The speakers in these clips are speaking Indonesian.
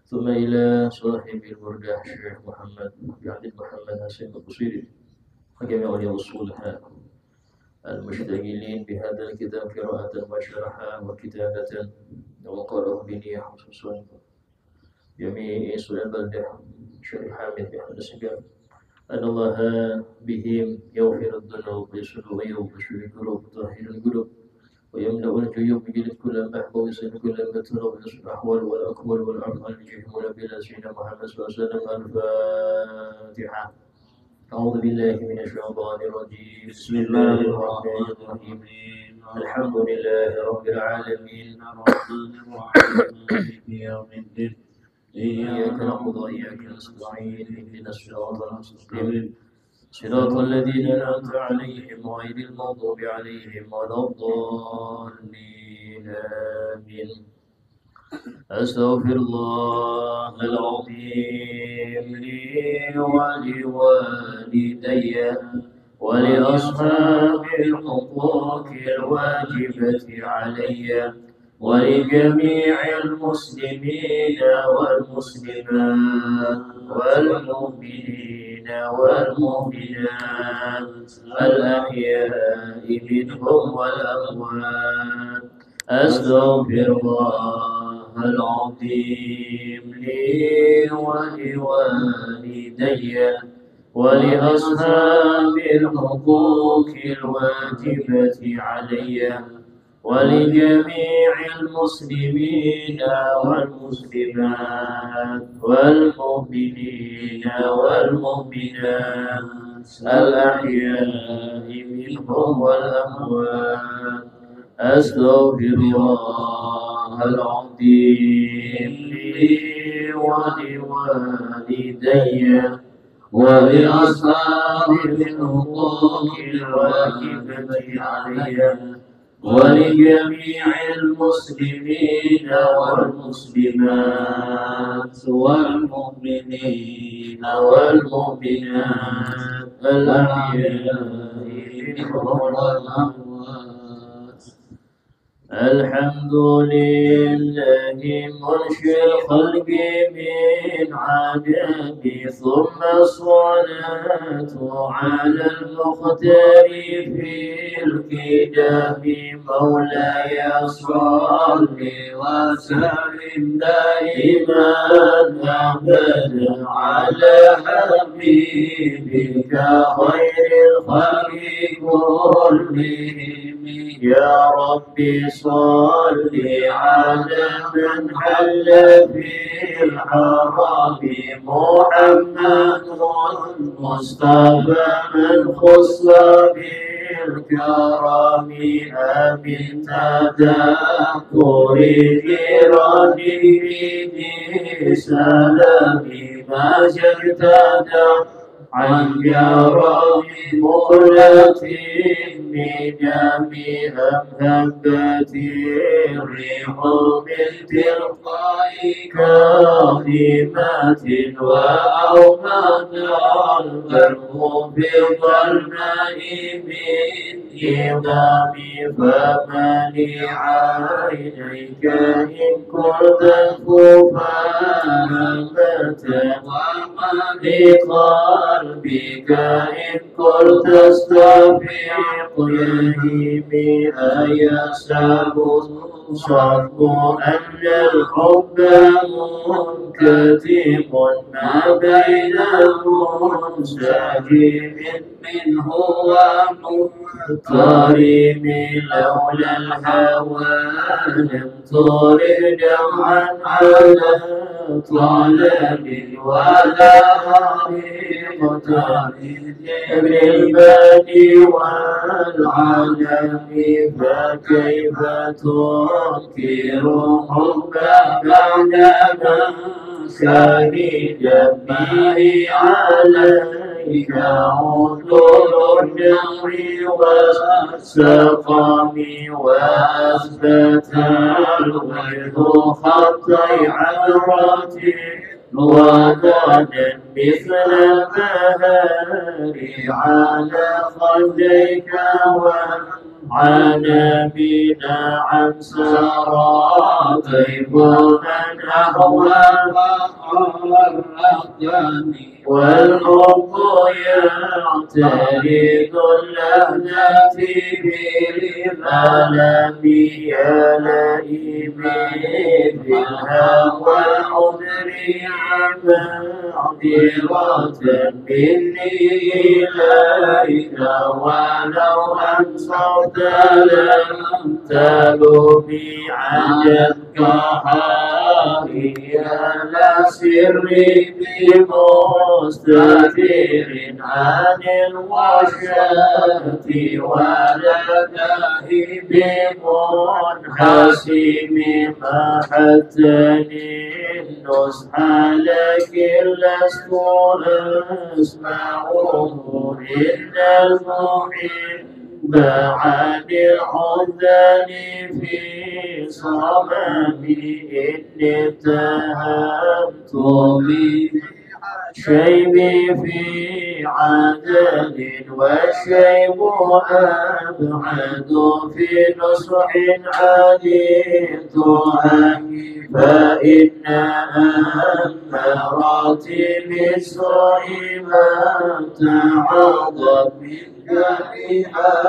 ثم إلى صاحب البردة الشيخ محمد بن عبد محمد حسين البصيري وجميع أولياء الصالحين المشتغلين بهذا الكتاب قراءة وشرحا وكتابة وقرأه بنية خصوصا جميع سورة البلدة شيخ حامد بن السجاد أن الله بهم يغفر الذنوب ويسر الغيوب ويشفي القلوب ويطهر القلوب ويملأ الجيوب بجلد كل محبوب ويصل كل متروب ويصل الأحوال والأقوال والأعمال بجهم ونبينا سيدنا محمد صلى الله عليه وسلم. الفاتحة. أعوذ بالله من الشيطان الرجيم. بسم الله الرحمن الرحيم. الحمد لله رب العالمين الرحمن الرحيم مالك يوم الدين إياك نعبد وإياك نستعين اهدنا الصراط المستقيم صراط الذين أنعمت عليهم غير المغضوب عليهم ولا الضالين آمين. أستغفر الله العظيم لي ولوالدي ولأصحاب الحقوق الواجبة علي ولجميع المسلمين والمسلمات والمؤمنين والمؤمنات الأحياء منهم والأموات. أستغفر الله العظيم لي ولوالدي ولأصحاب الحقوق الواجبة علي ولجميع المسلمين والمسلمات والمؤمنين والمؤمنات الأحياء منهم والأموات. أستغفر الله العظيم لي ولوالدي ولأصحاب الحقوق الواجبة علي ولجميع المسلمين والمسلمات والمؤمنين والمؤمنات الأحياء منهم والأموات. الحمد لله منشئ الخلق من عدم ثم الصلاة على المختار في الكتاب مولاي صل وسلم دائما أبدا على حبيبك خير الخلق كلهم. يا ربي صل على من حل في الحرم محمد المصطفى من خص بالكرم أمن تذكر جيرانه بسلام ما اجتدى عن جرام مقلة من جميع هبت الريح من تلقاء كلمات وأومد البرق بالظلماء من إضام فمن عينيك إن كنت فهمت ومن قلبك إن كنت استفيق يهيمي أيساب صرف أن الحب منكتم ما بين منسجم منه ومضطرب لولا الهوى لم ترد جمعا على طلب ولا طريقة من البدء والعالم فكيف تنكر حبا بعدما شهد به عليك عطر الجمر والسقم وأثبت الغيظ خطي عبرتي وضعنا مثل البهار على خديك وعنبنا عن سرى طيب من أهوى والحب يعترض اللذة بالألم يا لئيم بالهوى العذر معذرة مني إليك ولو أنصرت لم تلومي عجبك حالي لا سري بمستتر عن الوشاة ولا داهي بمنحسم محتني النصح لكن لست أسمعه إن المحب عن العذان في صممي إني اتهمت شيبي في عدل والشيب أبعد في نصح علمت فإن أمراتي بالسوء ما تعظم من جميعا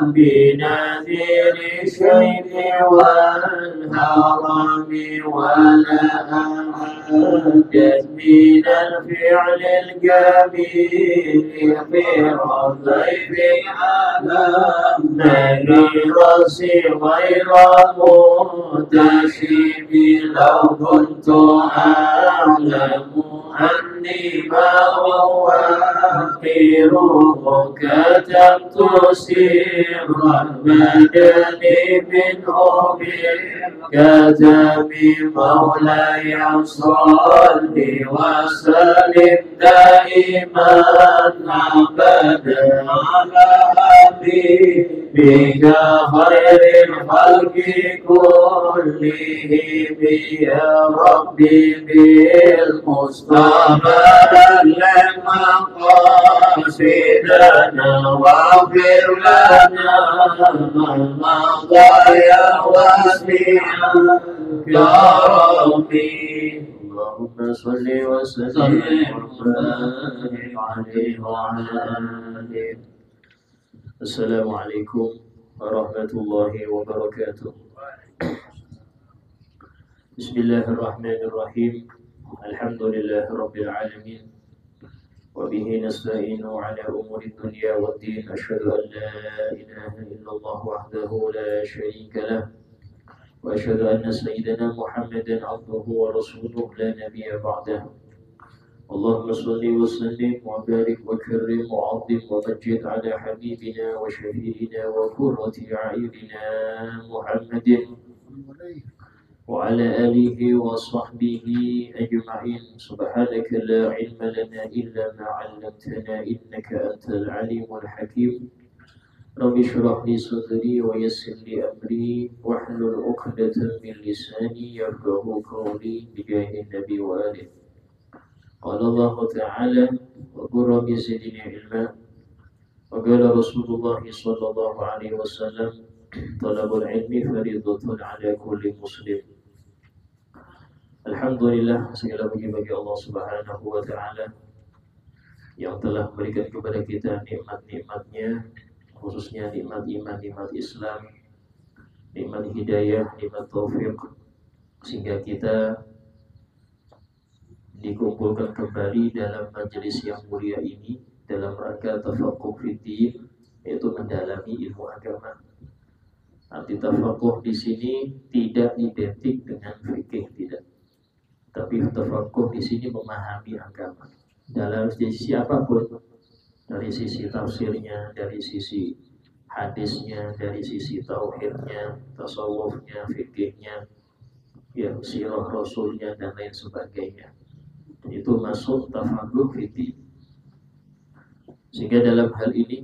بنذير الشيب والهرم ولا أعدت من الفعل الجميل غير ضيف على نذير غير متشم لو كنت أعلم أني ما أوقره كتبت سرا بدني منه بالكتب مولاي صل وسلم دائما أبدا على حبيبك خير الخلق كلهم يا ربي بالمصطفى لما قاصدنا واغفر لنا ما مضى يا واسع كرمي اللهم صل وسلم وبارك عليه وعلى آله. السلام عليكم ورحمة الله وبركاته. بسم الله الرحمن الرحيم. الحمد لله رب العالمين وبه نستعين على أمور الدنيا والدين. أشهد أن لا إله إلا الله وحده لا شريك له وأشهد أن سيدنا محمدا عبده ورسوله لا نبي بعده. اللهم صل وسلم وبارك وكرم وعظم ومجد على حبيبنا وشفيعنا وقرة أعيننا محمد وعلى آله وصحبه أجمعين. سبحانك لا علم لنا إلا ما علمتنا إنك أنت العليم الحكيم. رب اشرح لي صدري ويسر لي أمري واحلل عقدة من لساني يفقهوا قولي بجاه النبي وآله. قال الله تعالى وقل رب زدني علما. وقال رسول الله صلى الله عليه وسلم طلب العلم فريضة على كل مسلم. Alhamdulillah, segala puji bagi Allah Subhanahu wa Ta'ala yang telah memberikan kepada kita nikmat-nikmatnya, khususnya nikmat iman, nikmat Islam, nikmat hidayah, nikmat taufik, sehingga kita dikumpulkan kembali dalam majelis yang mulia ini dalam rangka tafaqquh fiddin, yaitu mendalami ilmu agama. Arti tafaqquh di sini tidak identik dengan fikih, tidak. Tapi tafaqquh di sini memahami agama dalam sisi apapun, dari sisi tafsirnya, dari sisi hadisnya, dari sisi tauhidnya, tasawufnya, fikihnya, ya sirah rasulnya dan lain sebagainya. Itu masuk tafaqquh fiddin. Sehingga dalam hal ini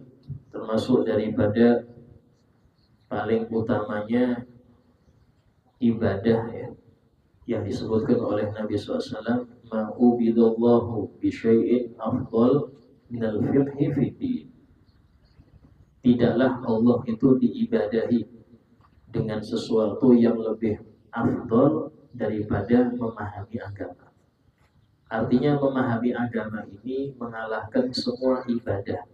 termasuk daripada paling utamanya ibadah, ya, yang disebutkan oleh Nabi SAW, ma ubidallahu bi syai'in afdal minal fiqhi fiddin. Tidaklah Allah itu diibadahi dengan sesuatu yang lebih afdal daripada memahami agama. Artinya memahami agama ini mengalahkan semua ibadah.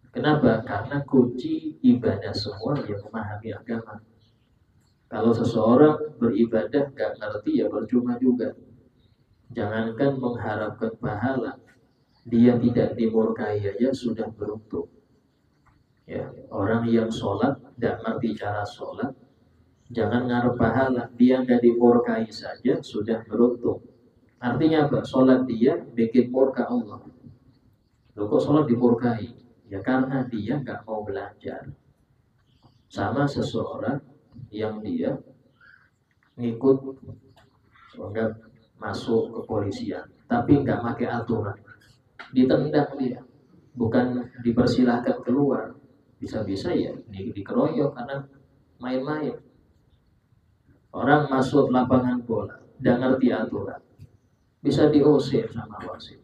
Kenapa? Karena kunci ibadah semua ya memahami agama. Kalau seseorang beribadah gak ngerti ya percuma juga. Jangankan mengharapkan pahala, dia tidak dimurkai aja sudah beruntung. Ya, orang yang sholat tidak ngerti cara sholat, jangan ngarep pahala, dia nggak dimurkai saja sudah beruntung. Artinya apa? Sholat dia bikin murka Allah. Loh, kok sholat dimurkai? Ya karena dia nggak mau belajar. Sama seseorang yang dia ngikut nggak masuk kepolisian, tapi nggak pakai aturan, ditendang dia, bukan dipersilahkan keluar. Bisa-bisa ya dikeroyok karena main-main. Orang masuk lapangan bola, nggak ngerti aturan, bisa diusir sama wasit,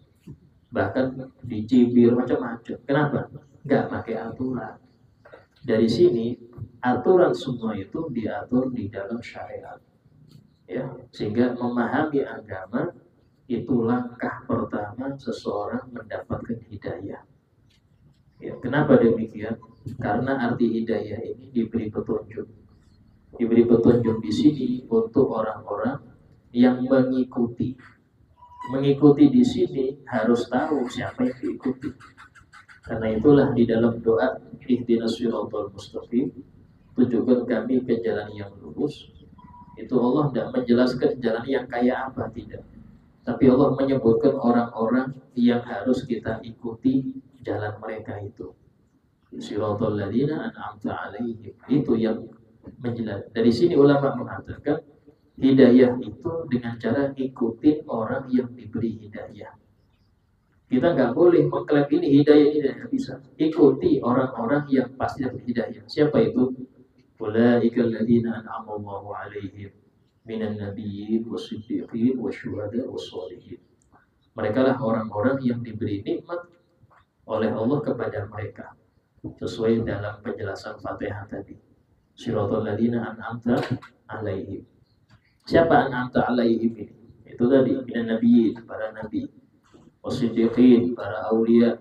bahkan dicibir macam-macam. Kenapa? Nggak pakai aturan. Dari sini aturan semua itu diatur di dalam syariat, ya, sehingga memahami agama itu langkah pertama seseorang mendapatkan hidayah. Ya, kenapa demikian? Karena arti hidayah ini diberi petunjuk. Diberi petunjuk di sini untuk orang-orang yang mengikuti. Mengikuti di sini harus tahu siapa yang diikuti. Karena itulah di dalam doa ihdinas siratal mustaqim, tunjukkan kami ke jalan yang lurus. Itu Allah tidak menjelaskan jalan yang kayak apa, tidak. Tapi Allah menyebutkan orang-orang yang harus kita ikuti jalan mereka itu. Siratal ladzina an'amta 'alaihim, itu yang menjelaskan. Dari sini ulama mengatakan hidayah itu dengan cara ikutin orang yang diberi hidayah. Kita nggak boleh mengklaim ini hidayah, ini tidak bisa. Ikuti orang-orang yang pasti dapat hidayah. Siapa itu? Ulaikal ladzina an'ama Allahu 'alaihim minan nabiyyin wasiddiqin wasyuhada wassalihin. Mereka lah orang-orang yang diberi nikmat oleh Allah kepada mereka, sesuai dalam penjelasan Fatihah tadi. Siratal ladzina an'amta 'alaihim. Siapa an'amta 'alaihim ini? Itu tadi minan nabiyyin, para nabi, wasiddiqin, para aulia,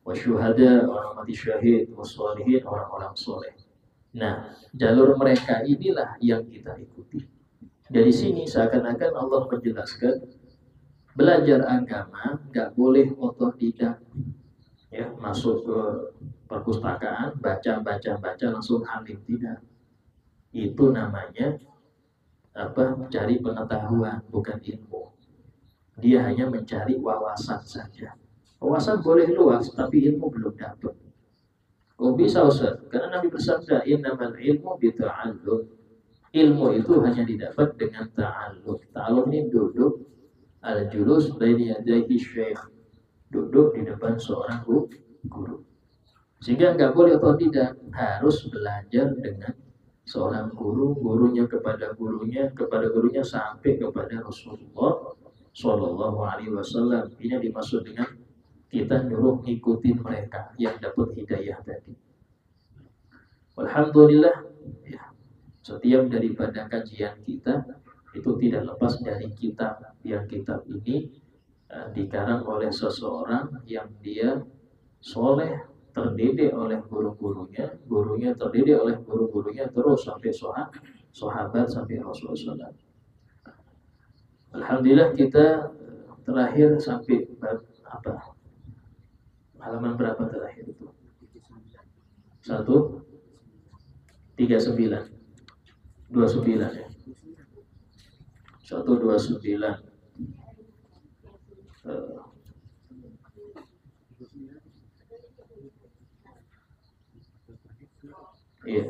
wasyuhada, orang mati syahid, wassalihin, orang-orang soleh. Nah, jalur mereka inilah yang kita ikuti. Dari sini seakan-akan Allah menjelaskan belajar agama nggak boleh otodidak, ya, masuk ke perpustakaan baca langsung alim, tidak. Itu namanya apa? Cari pengetahuan, bukan ilmu. Dia hanya mencari wawasan saja. Wawasan boleh luas, tapi ilmu belum dapat. Kok bisa Ustaz? Karena Nabi bersabda innamal ilmu bita'allum. Ilmu itu hanya didapat dengan ta'allum. Ta'allum ini duduk al-julus baini yadayhi syekh, duduk di depan seorang guru. Sehingga nggak boleh otodidak, harus belajar dengan seorang guru, gurunya kepada gurunya sampai kepada Rasulullah Shallallahu Alaihi Wasallam. Ini dimaksud dengan kita nyuruh ngikutin mereka yang dapat hidayah tadi. Alhamdulillah, ya, setiap daripada kajian kita itu tidak lepas dari kitab. Yang kitab ini dikarang oleh seseorang yang dia soleh, terdidik oleh guru-gurunya, gurunya terdidik oleh guru-gurunya, terus sampai sahabat sampai Rasulullah. Alhamdulillah kita terakhir sampai apa? Halaman berapa terakhir itu? 139 ya. 129. Iya.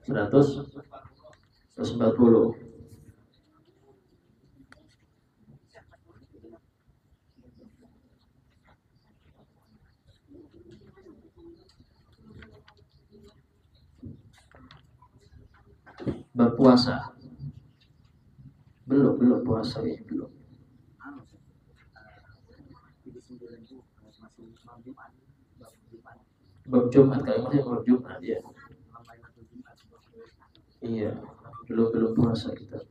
140. berpuasa. Belum puasa ya, belum. Bab Jumat, kalau masih bab Jumat ya. Iya, belum puasa kita.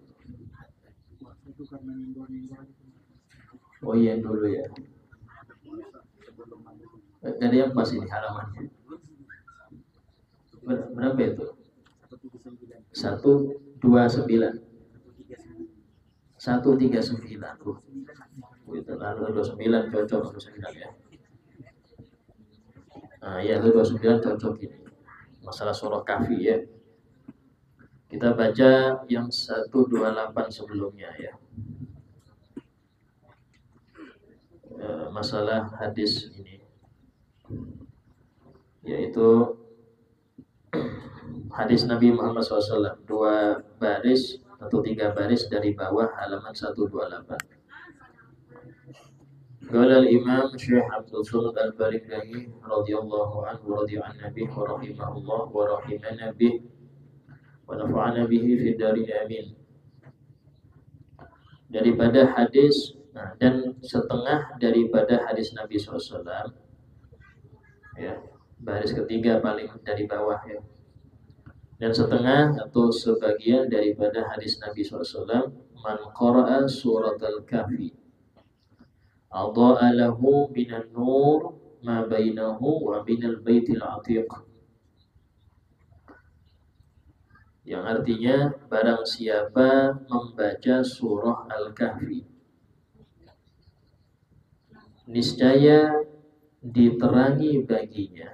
Oh iya dulu ya. Jadi yang pas ini halamannya. Berapa itu? 129. 139. Itu lalu 29 cocok 29 ya. Nah, ya 29 cocok ini. Masalah surah Kahfi ya. Kita baca yang 128 sebelumnya ya. Masalah hadis ini, yaitu hadis Nabi Muhammad SAW, 2 baris atau 3 baris dari bawah halaman 128. Qala al-Imam Syekh Abdul Samad Al-Balighahi radhiyallahu anhu radhiyallahu anhu wa rahimahullah wa rahimana bih wa nafa'ana bihi fid darin amin. Daripada hadis, dan setengah daripada hadis Nabi SAW ya, baris ketiga paling dari bawah ya, dan setengah atau sebagian daripada hadis Nabi SAW, man qara'a surat al-kahfi adha'a lahu minan nur ma bainahu wa minal baitil atiq, yang artinya barang siapa membaca surah al-kahfi, niscaya diterangi baginya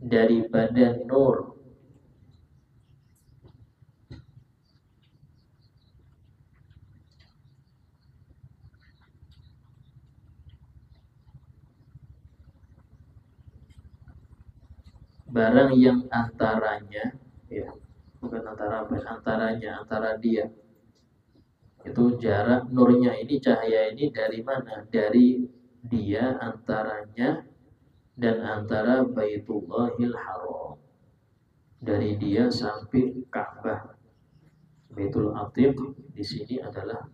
daripada nur barang yang antaranya ya, bukan antara dia itu jarak nurnya ini, cahaya ini dari mana? Dari dia antaranya dan antara Baitullahil Haram, dari dia sampai Ka'bah. Baitul Atiq di sini adalah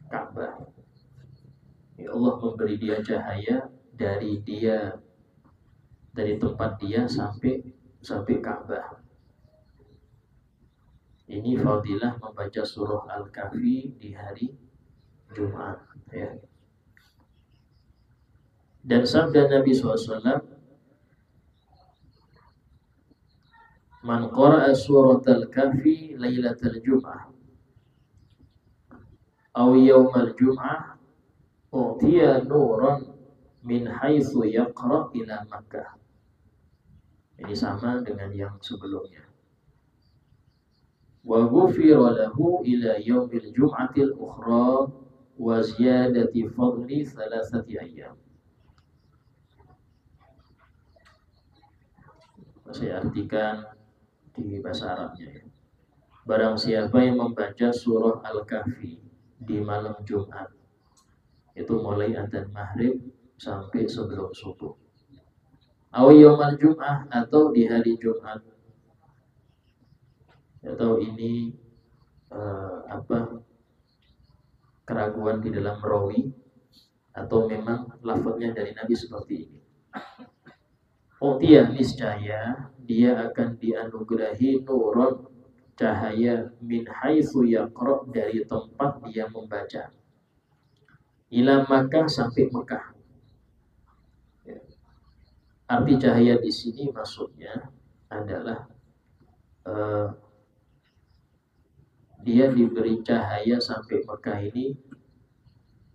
Ka'bah. Ya Allah memberi dia cahaya dari tempat dia sampai Ka'bah. Ini fadilah membaca surah Al-Kahfi di hari Jumat ya. Dan sabda Nabi SAW, man qara'a surat Al-Kahfi lailatal Jum'ah aw yaumal Jum'ah utiya nuran min haitsu yaqra ila Makkah. Ini sama dengan yang sebelumnya. Wa ghufira lahu ila yaumil jum'atil ukhra wa ziyadati fadli 3 ayyam. Saya artikan di bahasa Arabnya ya. Barang siapa yang membaca surah Al-Kahfi di malam Jumat, itu mulai adzan maghrib sampai sebelum subuh, aw yaumal Jum'ah, atau di hari Jumat, atau ini keraguan di dalam rawi atau memang lafaznya dari Nabi seperti ini. Dia niscaya dia akan dianugerahi nuron, cahaya, min haitsu yaqra, dari tempat dia membaca, ila Makkah, sampai Mekah. Arti cahaya di sini maksudnya adalah dia diberi cahaya sampai Mekah ini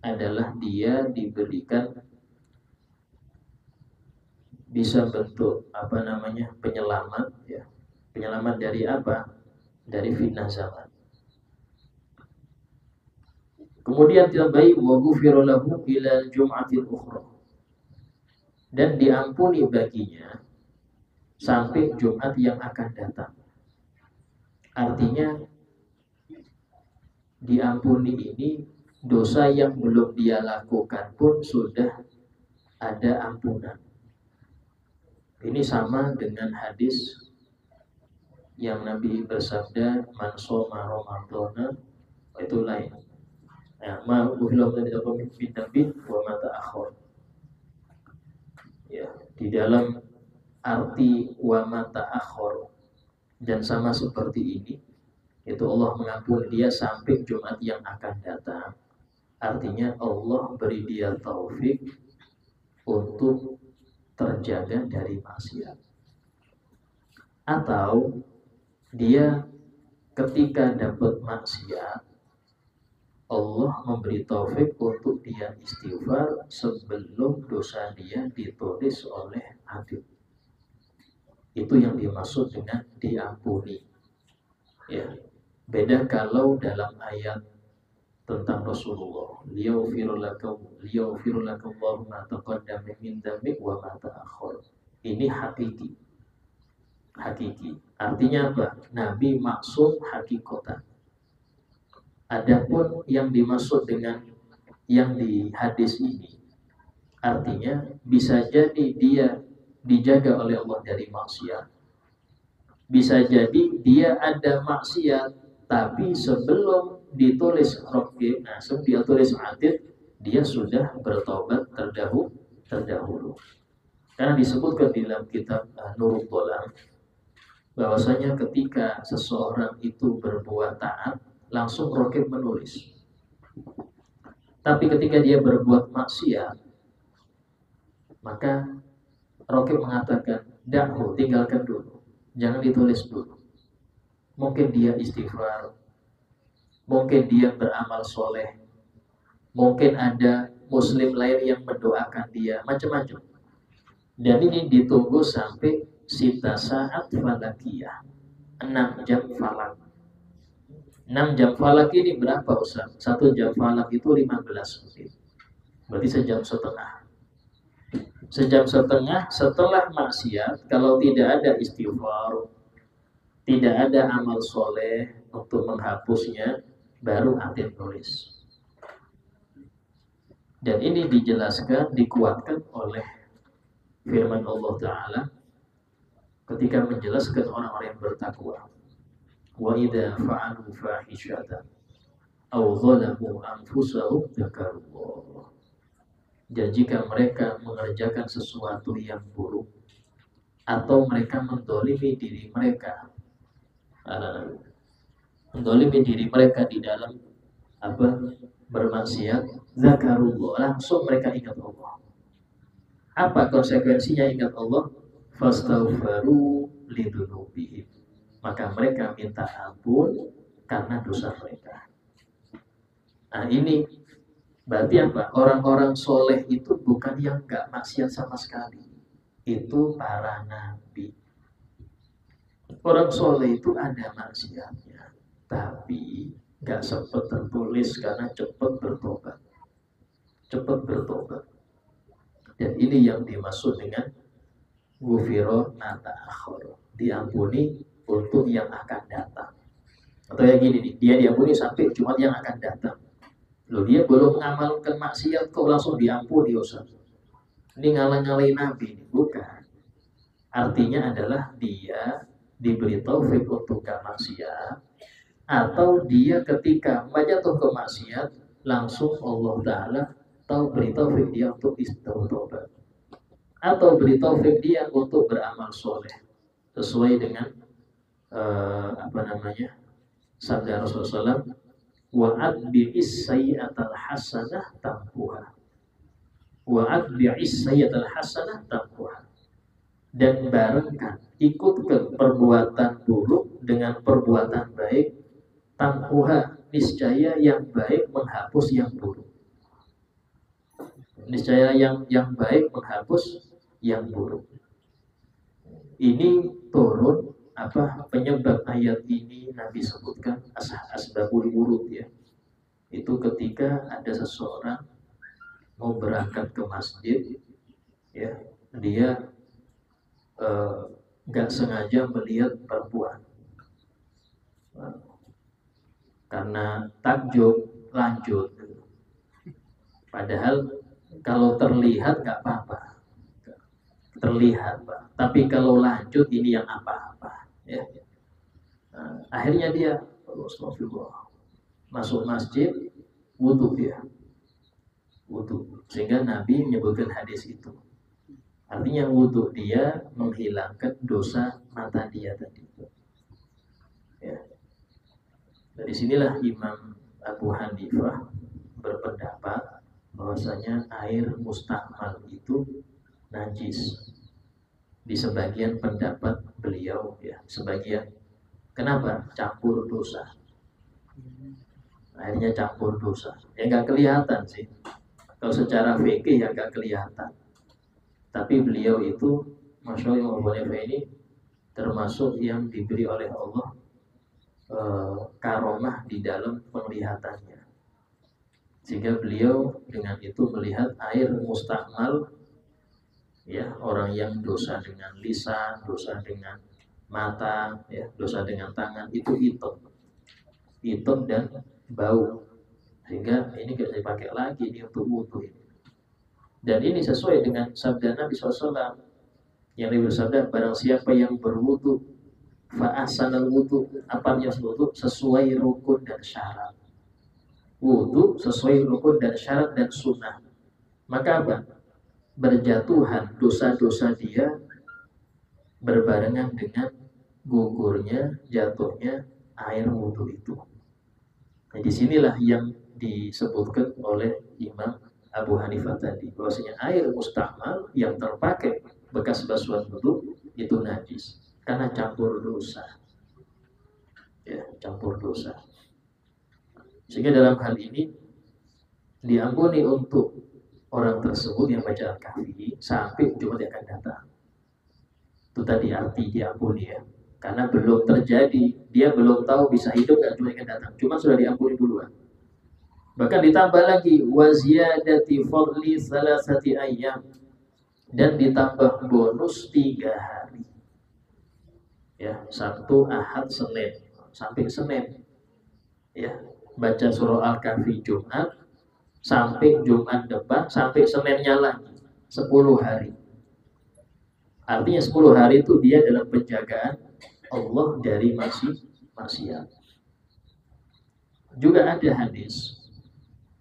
adalah dia diberikan bisa bentuk penyelamat ya. Penyelamat dari apa? Dari fitnah zaman. Kemudian terbaik wa ghufira lahu ila jum'atil ukhra, dan diampuni baginya sampai Jumat yang akan datang. Artinya diampuni ini dosa yang belum dia lakukan pun sudah ada ampunan. Ini sama dengan hadis yang Nabi bersabda, man shoma ramadhana, itu lain. Ya, ma ubilah dari min wa ma ta'akhir. Ya, di dalam arti wa ma ta'akhir dan sama seperti ini, itu Allah mengampuni dia sampai Jumat yang akan datang. Artinya Allah beri dia taufik untuk terjaga dari maksiat. Atau dia ketika dapat maksiat, Allah memberi taufik untuk dia istighfar sebelum dosa dia ditulis oleh Adil. Itu yang dimaksud dengan diampuni. Ya, beda kalau dalam ayat tentang Rasulullah, liyaghfir lakum ma taqaddama min dzambik wa ma ta'akhkhar. Ini hakiki. Artinya apa? Nabi maksud hakikatan. Adapun yang dimaksud dengan yang di hadis ini, artinya bisa jadi dia dijaga oleh Allah dari maksiat. Bisa jadi dia ada maksiat, tapi sebelum ditulis raqib, sebelum dia tulis atid, dia sudah bertobat terdahulu. Karena disebutkan di dalam kitab Nurul Dhalam bahwasanya ketika seseorang itu berbuat taat, langsung raqib menulis. Tapi ketika dia berbuat maksiat, maka raqib mengatakan, "Da'hu, tinggalkan dulu. Jangan ditulis dulu." Mungkin dia istighfar, mungkin dia beramal soleh, mungkin ada muslim lain yang mendoakan dia, macam-macam. Dan ini ditunggu sampai sita saat falakiyah, 6 jam falak. 6 jam falak ini berapa Ustaz? 1 jam falak itu 15 menit. Berarti sejam setengah. Sejam setengah setelah maksiat, kalau tidak ada istighfar, tidak ada amal soleh untuk menghapusnya, baru atid nulis. Dan ini dijelaskan, dikuatkan oleh firman Allah Ta'ala ketika menjelaskan orang-orang yang bertakwa. Wa idza fa'alu fahishatan aw zalamu anfusahum dzakarullah. Dan jika mereka mengerjakan sesuatu yang buruk atau mereka mendolimi diri mereka, di dalam bermaksiat, zakarullah, langsung mereka ingat Allah. Apa konsekuensinya ingat Allah? Fastaghfaru lidzunubihim. Maka mereka minta ampun karena dosa mereka. Nah, ini berarti apa? Orang-orang soleh itu bukan yang gak maksiat sama sekali. Itu para nabi. Orang soleh itu ada maksiatnya, tapi gak sempat tertulis karena cepat bertobat. Dan ini yang dimaksud dengan ghufira ma ta'akhkhar, diampuni untuk yang akan datang. Atau yang gini, dia diampuni sampai Jumat yang akan datang. Loh, dia belum mengamalkan maksiat kok langsung diampuni Ustaz. Ini ngalah-ngalahin Nabi, bukan. Artinya adalah dia diberi taufik untuk gak maksiat, atau dia ketika jatuh ke maksiat langsung Allah Ta'ala beri taufik dia untuk istighfar, atau beri taufik dia untuk beramal soleh sesuai dengan sabda Rasulullah SAW, wa atbi'is sayyi'atal hasanah tampuha. Dan barengkan, ikutkan perbuatan buruk dengan perbuatan baik, tampuha, niscaya yang baik menghapus yang buruk. Niscaya yang baik menghapus yang buruk. Ini turun penyebab ayat ini Nabi sebutkan asbabul wurud, ya. Itu ketika ada seseorang mau berangkat ke masjid, ya, dia nggak sengaja melihat perempuan, karena takjub lanjut. Padahal Kalau terlihat nggak apa-apa, terlihat Pak. Tapi kalau lanjut ini yang apa-apa, ya. Nah, akhirnya dia astagfirullah, masuk masjid, wudhu dia, wudhu. Sehingga Nabi menyebutkan hadis itu. Artinya wudhu dia menghilangkan dosa mata dia tadi. Ya. Dari sinilah Imam Abu Hanifah berpendapat bahwasanya air mustakmal itu najis. Di sebagian pendapat beliau, ya, sebagian. Kenapa? Campur dosa. Akhirnya campur dosa. Ya nggak kelihatan sih. Kalau secara fikih ya nggak kelihatan. Tapi beliau itu, Masya Allah, Abu Hanifah ini termasuk yang diberi oleh Allah karomah di dalam penglihatannya. Sehingga beliau dengan itu melihat air mustakmal, ya, orang yang dosa dengan lisan, dosa dengan mata, ya, dosa dengan tangan, itu hitam dan bau, sehingga ini gak bisa dipakai lagi ini untuk wudhu ini. Dan ini sesuai dengan sabda Nabi SAW yang Nabi bersabda, barang siapa yang berwudhu fa'ahsanal wudhu, apa yang wudhu sesuai rukun dan syarat. Wudhu sesuai rukun dan syarat dan sunnah, maka apa? Berjatuhan dosa-dosa dia berbarengan dengan gugurnya, jatuhnya air wudhu itu. Nah, disinilah yang disebutkan oleh Imam Abu Hanifah tadi, bahwasanya air mustakmal yang terpakai bekas basuhan wudhu itu najis karena campur dosa, ya, campur dosa. Sehingga dalam hal ini diampuni untuk orang tersebut yang baca Al-Kahfi sampai Jumat yang akan datang. Itu tadi arti diampuni, ya. Karena belum terjadi, dia belum tahu bisa hidup dan Jumat yang akan datang. Cuma sudah diampuni duluan. Bahkan ditambah lagi waziyadati fadli salasati ayyam, dan ditambah bonus 3 hari. Ya, Sabtu, Ahad, Senin sampai Senin. Ya, baca surah Al-Kahfi Jumat sampai Jumat depan, sampai Seninnya lagi 10 hari. Artinya 10 hari itu dia dalam penjagaan Allah dari maksiat. Juga ada hadis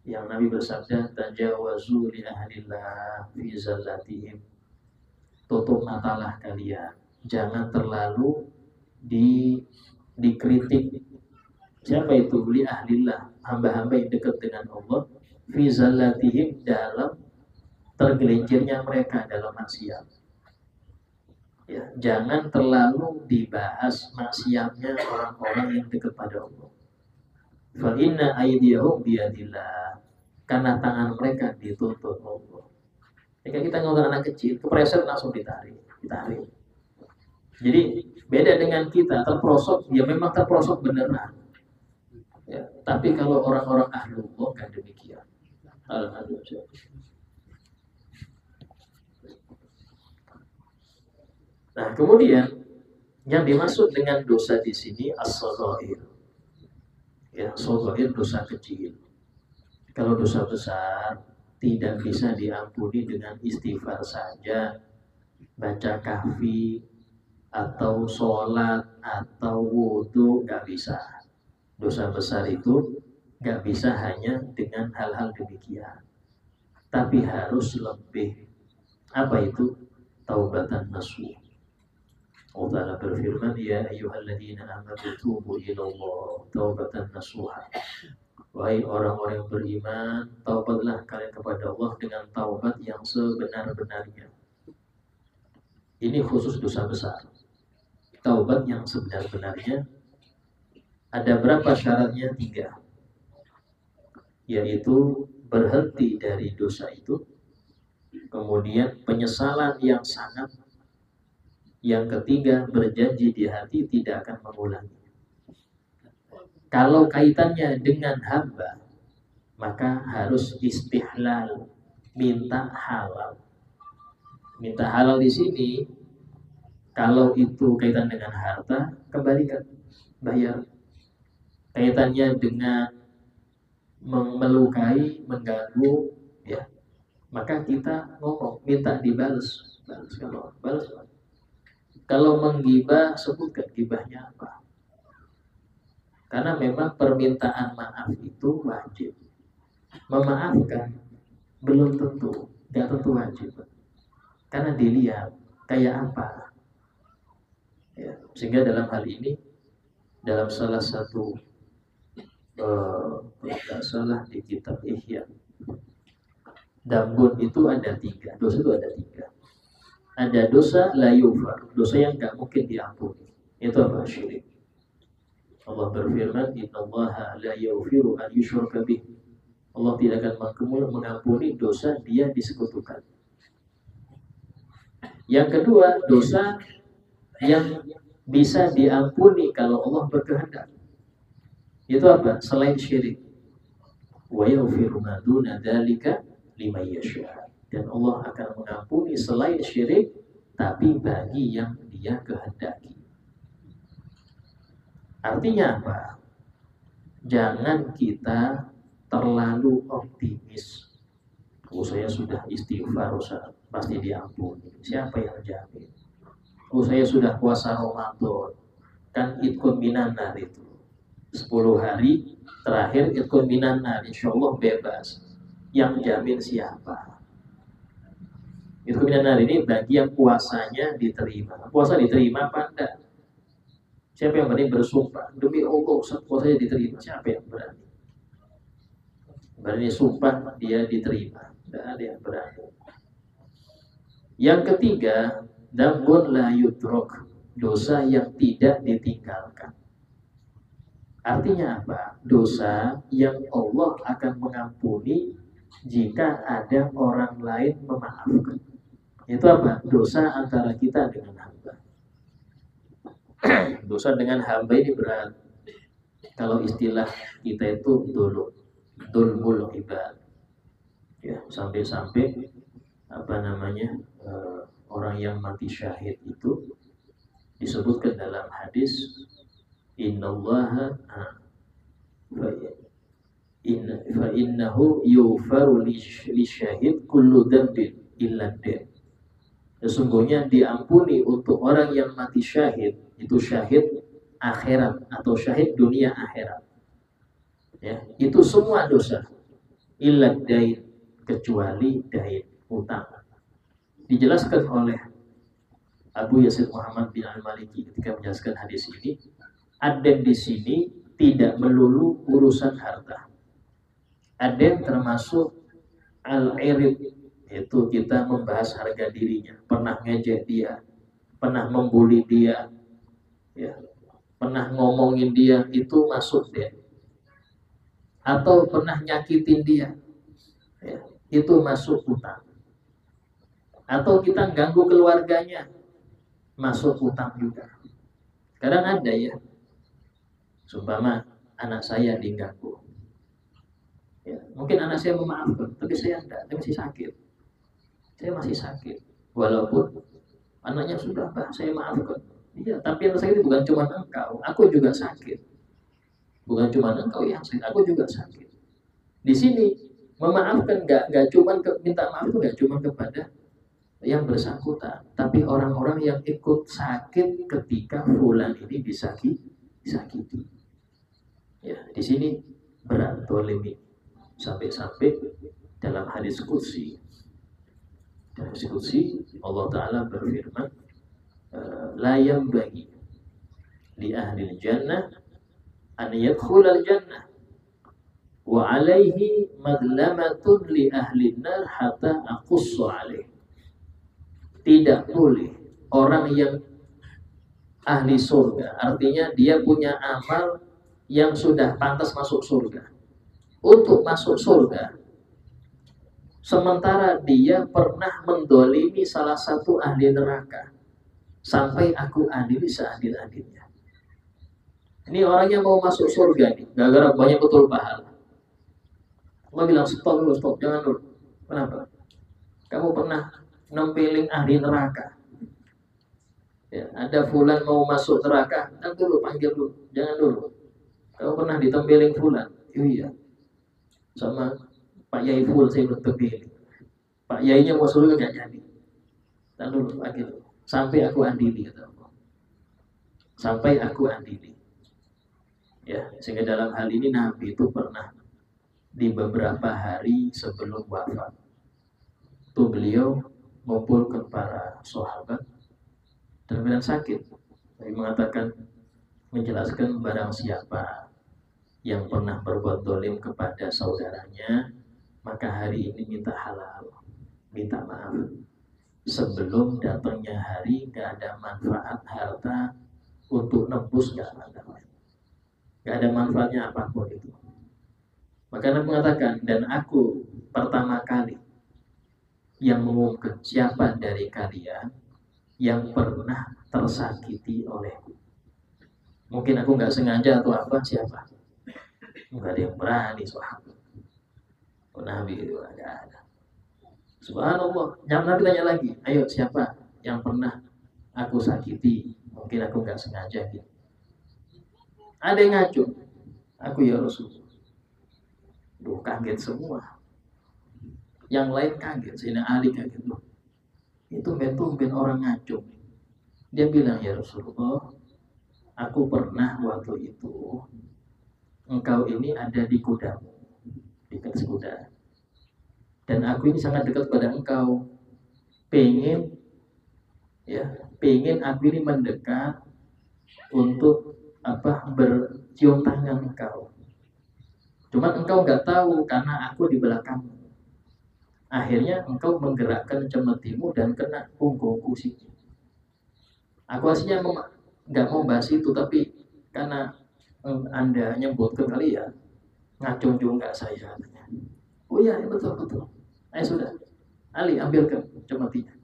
yang Nabi bersabda, tajawazu li ahlillah fi zallatihim, tutup matalah kalian, jangan terlalu dikritik. Siapa itu? Li ahlillah, hamba-hamba yang dekat dengan Allah, fi zallatihim, dalam tergelincirnya mereka dalam maksiat. Ya, jangan terlalu dibahas maksiatnya orang-orang yang dekat pada Allah. Fa inna aydiyahum biyadillah, karena tangan mereka dituntut Allah. Jika kita ngomong anak kecil, kepreset langsung ditarik. Jadi beda dengan kita, terprosok, ya memang terprosok beneran. Ya, tapi kalau orang-orang ahlullah kan demikian. Alhamdulillah. Nah, kemudian yang dimaksud dengan dosa di sini as-shaghair. Ya, shaghair dosa kecil. Kalau dosa besar tidak bisa diampuni dengan istighfar saja, baca kahfi atau sholat atau wudhu, nggak bisa. Dosa besar itu nggak bisa hanya dengan hal-hal demikian, tapi harus lebih. Apa itu? Taubatan nasuh. Allah berfirman, ya ayyuhalladzina amanu tubu ilallah taubatan nasuha. Wahai orang-orang yang beriman, taubatlah kalian kepada Allah dengan taubat yang sebenar-benarnya. Ini khusus dosa besar. Taubat yang sebenar-benarnya. Ada berapa syaratnya? 3. Yaitu berhenti dari dosa itu, kemudian penyesalan yang sangat, yang ketiga berjanji di hati tidak akan mengulangi. Kalau kaitannya dengan hamba, maka harus istihlal, minta halal. Minta halal di sini, kalau itu kaitan dengan harta, kembalikan, bayar. Kaitannya dengan melukai, mengganggu, ya, maka kita ngomong minta dibalas. Balas. Kalau menggibah sebutkan gibahnya apa. Karena memang permintaan maaf itu wajib. Memaafkan belum tentu, nggak tentu wajib. Karena dilihat kayak apa. Ya, sehingga dalam hal ini, dalam salah satu tidak salah di kitab Ihya, dambun itu ada 3, dosa itu ada 3. Ada dosa la yufar, dosa yang nggak mungkin diampuni. Itu apa? Syirik. Allah berfirman, innallaha la yaghfiru an yushraka bih. Allah tidak akan mengampuni dosa dia disekutukan. Yang kedua, dosa yang bisa diampuni kalau Allah berkehendak. Itu apa? Selain syirik. Wa yaghfiru ma duna dzalika liman yasha. Dan Allah akan mengampuni selain syirik, tapi bagi yang dia kehendaki. Artinya apa? Jangan kita terlalu optimis. Oh, saya sudah istighfar, pasti diampuni. Siapa yang jamin? Oh, saya sudah puasa Ramadan, kan itkun minan nar itu 10 hari terakhir itkun minan nar, insya Allah bebas. Yang jamin siapa? Itkun minan nar ini bagi yang puasanya diterima. Puasa diterima apa enggak? Siapa yang berani bersumpah demi Allah puasanya diterima? Siapa yang berani? Berani sumpah dia diterima? Tidak ada yang berani. Yang ketiga, dambun la yudrok, dosa yang tidak ditinggalkan. Artinya apa? Dosa yang Allah akan mengampuni jika ada orang lain memaafkan. Itu apa? Dosa antara kita dengan hamba. Dosa dengan hamba ini berat. Kalau istilah kita itu dulmul ibad. Ya, sampai-sampai orang yang mati syahid itu disebutkan dalam hadis, innallaha fa innahu yufaru lisyahid kullu dambin illa din. Sesungguhnya diampuni untuk orang yang mati syahid, itu syahid akhirat atau syahid dunia akhirat. Ya, itu semua dosa illa dain, kecuali dain, utang. Dijelaskan oleh Abu Yazid Muhammad bin Al-Maliki ketika menjelaskan hadis ini, aden di sini tidak melulu urusan harta. Aden termasuk al-irid, yaitu kita membahas harga dirinya, pernah ngejek dia, pernah membuli dia, ya, pernah ngomongin dia, itu masuk dia. Atau pernah nyakitin dia, ya, itu masuk utang. Atau kita ganggu keluarganya, masuk utang juga. Kadang ada ya, seumpama anak saya diganggu, ya, mungkin anak saya memaafkan, tapi saya enggak, saya masih sakit. Saya masih sakit, walaupun anaknya sudah, Pak, saya maafkan. Iya, tapi yang sakit bukan cuma engkau, aku juga sakit. Bukan cuma engkau yang sakit, aku juga sakit. Di sini memaafkan nggak cuma minta maaf itu nggak cuma kepada yang bersangkutan, tapi orang-orang yang ikut sakit ketika fulan ini disakiti. Ya, di sini berat limit sampai-sampai dalam hadis qudsi. Dalam hadis qudsi Allah Ta'ala berfirman, la yanbaghi li ahli jannah an yadkhulal jannah wa alaihi madlamatun li ahli nar hatta aqussu alaih. Tidak boleh orang yang ahli surga, artinya dia punya amal yang sudah pantas masuk surga, untuk masuk surga, sementara dia pernah mendolimi salah satu ahli neraka, sampai aku adili seadil-adilnya. Ini orang yang mau masuk surga nih, gara-gara banyak betul pahala. Allah bilang stop dulu, jangan dulu. Kenapa? Kamu pernah nempeling ahli neraka. Ya, ada fulan mau masuk neraka, dan dulu panggil dulu, jangan dulu. Kamu pernah ditempeling fulan? Iya. Sama Pak Yai Ful saya belum tempeling. Pak Yainya mau suruh nggak jadi. Dan dulu gitu. Sampai aku adili kata Allah. Sampai aku adili. Ya, sehingga dalam hal ini Nabi itu pernah di beberapa hari sebelum wafat itu beliau mengumpulkan para sahabat dalam keadaan sakit. Nabi mengatakan, menjelaskan barang siapa yang pernah berbuat dolim kepada saudaranya, maka hari ini minta halal, minta maaf. Sebelum datangnya hari gak ada manfaat harta untuk nebus, gak ada manfaatnya apapun itu. Maka Nabi mengatakan, dan aku pertama kali yang mengumumkan siapa dari kalian yang pernah tersakiti olehku. Mungkin aku gak sengaja atau apa, siapa? Gak ada yang berani sahabat. Nabi itu gak ada. Subhanallah. Nabi tanya lagi, ayo siapa yang pernah aku sakiti? Mungkin aku gak sengaja gitu. Ada yang ngaco, aku ya Rasulullah. Duh, kaget semua. Yang lain kaget, Sayyidina Ali kaget. Itu tumben orang ngaco. Dia bilang, ya Rasulullah, aku pernah waktu itu engkau ini ada di kudamu, dekat kuda. Dan aku ini sangat dekat pada engkau. Pengen aku ini mendekat untuk bercium tangan engkau. Cuman engkau nggak tahu karena aku di belakangmu. Akhirnya engkau menggerakkan cemetimu dan kena punggungku sih. Aku aslinya nggak mau bahas itu, tapi karena Anda nyebut ke kali ya, ngacung juga saya. Oh iya, betul. Ayo sudah, Ali ambilkan cemetinya.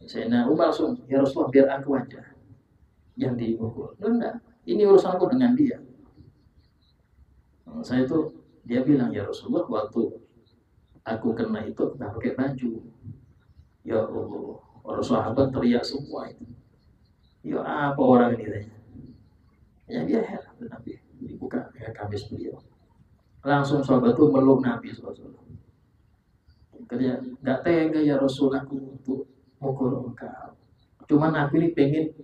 Saya Umar langsung, ya Rasulullah biar aku aja yang dipukul. Enggak, ini urusanku dengan dia. Saya itu, dia bilang, ya Rasulullah, waktu aku kena itu aku gak pakai baju. Ya Allah, para sahabat teriak semua itu. Ya apa orang ini? Ya dia heran, Nabi dibuka ya kamis beliau. Langsung sahabat itu meluk Nabi SAW. Kerja gak tega ya Rasul aku untuk mukul engkau. Cuman aku ini pengen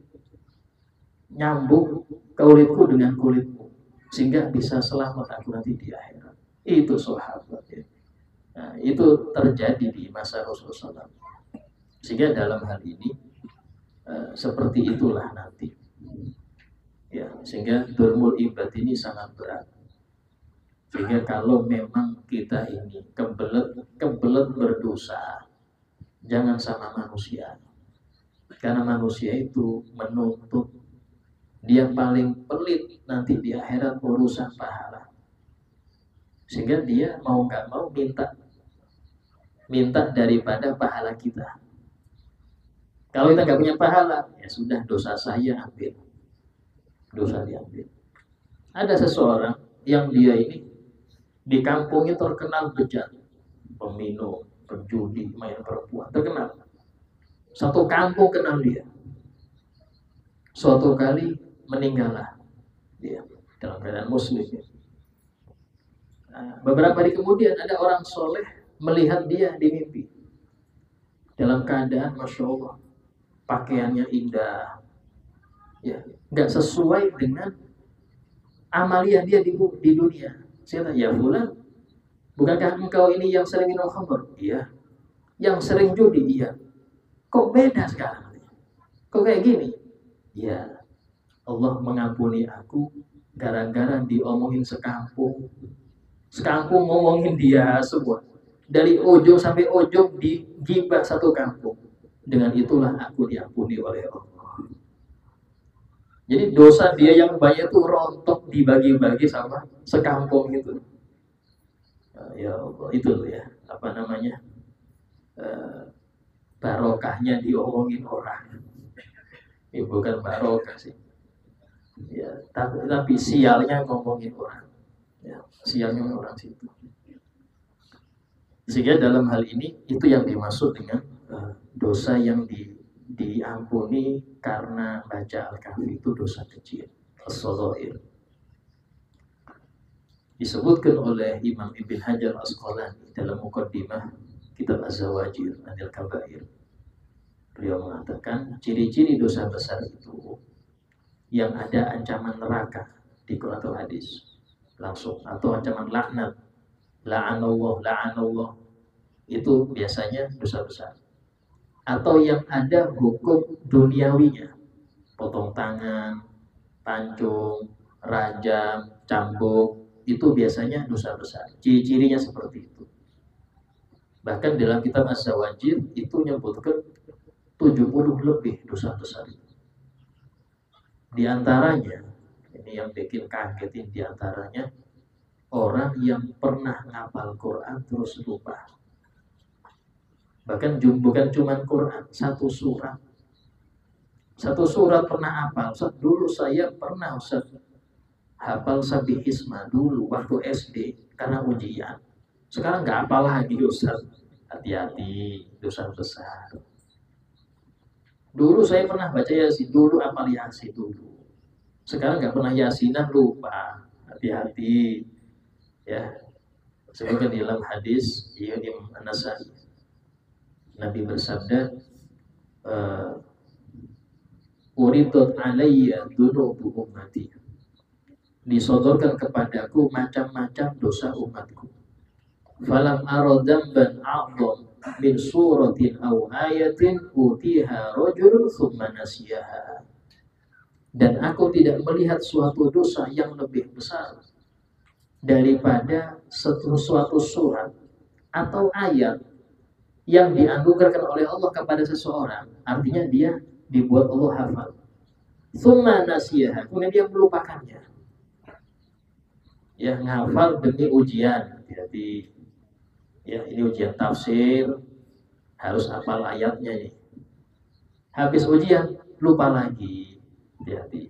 nyambung kulitku dengan kulitmu sehingga bisa selamat aku nanti di akhirat. Itu sahabat ya. Nah, itu terjadi di masa Rasulullah SAW. Sehingga dalam hal ini seperti itulah nanti. Ya, sehingga dzulmul ibad ini sangat berat. Sehingga kalau memang kita ini kebelet berdosa, jangan sama manusia. Karena manusia itu menuntut, dia paling pelit nanti di akhirat urusan pahala. Sehingga dia mau nggak mau minta daripada pahala kita. Kalau kita nggak punya pahala, ya sudah dosa saya ambil, dosa diambil. Ada seseorang yang dia ini di kampungnya terkenal bejat, peminum, penjudi, main perempuan, terkenal. Satu kampung kenal dia. Suatu kali meninggallah dia dalam keadaan muslim. Nah, beberapa hari kemudian ada orang soleh melihat dia di mimpi dalam keadaan masya Allah, pakaiannya indah, ya nggak sesuai dengan amalia dia di dunia. Saya tanya, ya bulan, bukankah engkau ini yang sering minum khamr? Iya. Yang sering judi? Iya. Kok beda sekarang? Kok kayak gini? Ya, Allah mengampuni aku gara-gara diomongin sekampung. Sekampung ngomongin dia semua. Dari ujung sampai ujung digibah satu kampung. Dengan itulah aku diampuni oleh Allah. Jadi dosa dia yang banyak itu rontok dibagi-bagi sama sekampung itu. Ya Allah, itu ya, apa namanya? Barokahnya diomongin orang. Ya bukan barokah sih. Ya, tapi sialnya ngomongin orang. Ya, sialnya orang situ. Sehingga dalam hal ini itu yang dimaksud dengan dosa yang diampuni karena baca Al-Kahfi itu dosa kecil, as-shaghair. Disebutkan oleh Imam Ibn Hajar Al-Asqalani dalam Muqaddimah kitab Az-Zawajir Anil Kabair. Beliau mengatakan ciri-ciri dosa besar itu yang ada ancaman neraka di Quran atau hadis langsung, atau ancaman laknat, la'anallah, la'anallah, itu biasanya dosa besar. Atau yang ada hukum duniawinya, potong tangan, pancung, rajam, cambuk, itu biasanya dosa besar. Ciri-cirinya seperti itu. Bahkan dalam kitab Az-Zawajir itu menyebutkan 70 lebih dosa besar. Di antaranya, ini yang bikin kagetin, di antaranya orang yang pernah ngapal Quran terus lupa. Bahkan bukan cuma Quran, satu surat pernah hafal. Dulu saya pernah hafal Sabih Isma dulu waktu SD karena ujian. Sekarang nggak hafal lagi Ustaz. Hati-hati, dosa besar. Dulu saya pernah baca Yasin, dulu hafal Yasin dulu. Sekarang nggak pernah Yasinan, lupa. Hati-hati. Ya. Sebutkan di dalam hadis Imam An-Nasai, Nabi bersabda, Uridat alayya dunubu ummati, disodorkan kepadaku macam-macam dosa umatku. Falam ara dzamban a'dham min suratin aw ayatin utiha rajulun thumma nasiyaha. Dan aku tidak melihat suatu dosa yang lebih besar daripada suatu surat atau ayat yang dianugerahkan oleh Allah kepada seseorang. Artinya dia dibuat Allah hafal. Tsumma nasiyaha, kemudian dia melupakannya. Ya, ngafal demi ujian. Jadi ya, ini ujian tafsir, harus hafal ayatnya nih. Habis ujian lupa lagi. Hati-hati.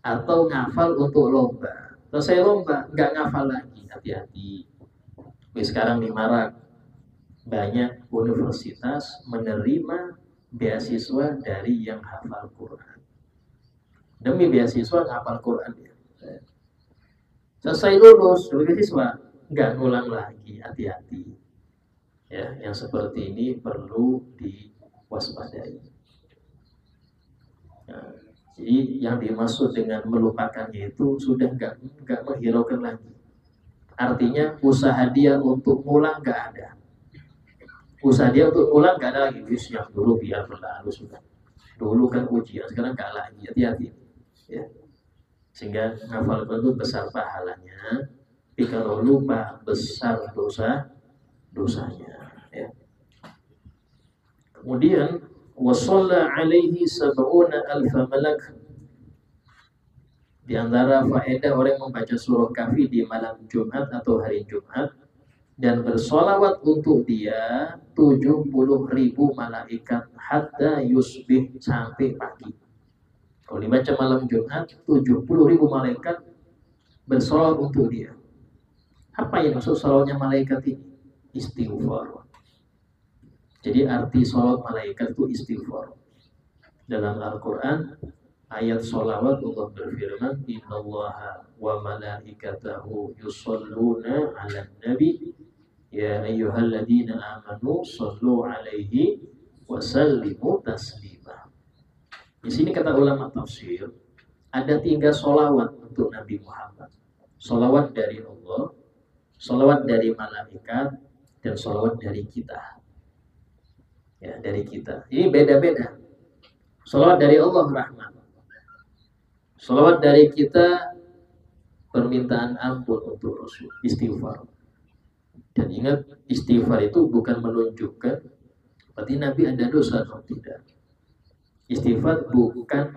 Atau ngafal untuk lomba. Selesai lomba nggak ngafal lagi. Hati-hati. Sekarang di Marak banyak universitas menerima beasiswa dari yang hafal Quran. Demi beasiswa hafal Quran ya. Selesai lulus beasiswa nggak ngulang lagi. Hati-hati. Ya, yang seperti ini perlu diwaspadai. Nah, jadi yang dimaksud dengan melupakannya itu sudah nggak menghiraukan lagi. Artinya usaha dia untuk ngulang nggak ada. Usaha dia untuk ngulang nggak ada lagi. Yang dulu biar berlalu sudah. Dulu kan ujian, sekarang nggak lagi. Hati-hati. Ya. Sehingga ngafal Quran itu besar pahalanya. Tapi kalau lupa besar dosanya. Ya. Kemudian wasalla alaihi sab'una alfa malak. Di antara faedah orang yang membaca surah Kahfi di malam Jumat atau hari Jumat dan bersolawat untuk dia 70.000 malaikat hatta yusbih, sampai pagi. Kalau dibaca malam Jumat 70.000 malaikat bersolawat untuk dia. Apa yang maksud solawatnya malaikat ini? Istighfar. Jadi arti solawat malaikat itu istighfar. Dalam Al-Quran ayat solawat Allah berfirman, Innallaha wa malaikatahu yusalluna ala nabi ya ayyuhalladzina amanu sallu alaihi wa sallimu taslima. Di sini kata ulama tafsir, ada 3 solawat untuk Nabi Muhammad. Solawat dari Allah, solawat dari malaikat, dan solawat dari kita. Ya, dari kita. Ini beda-beda. Solawat dari Allah rahmat. Solawat dari kita permintaan ampun untuk Rasul, istighfar. Dan ingat, istighfar itu bukan menunjukkan berarti Nabi ada dosa atau tidak. Istighfar bukan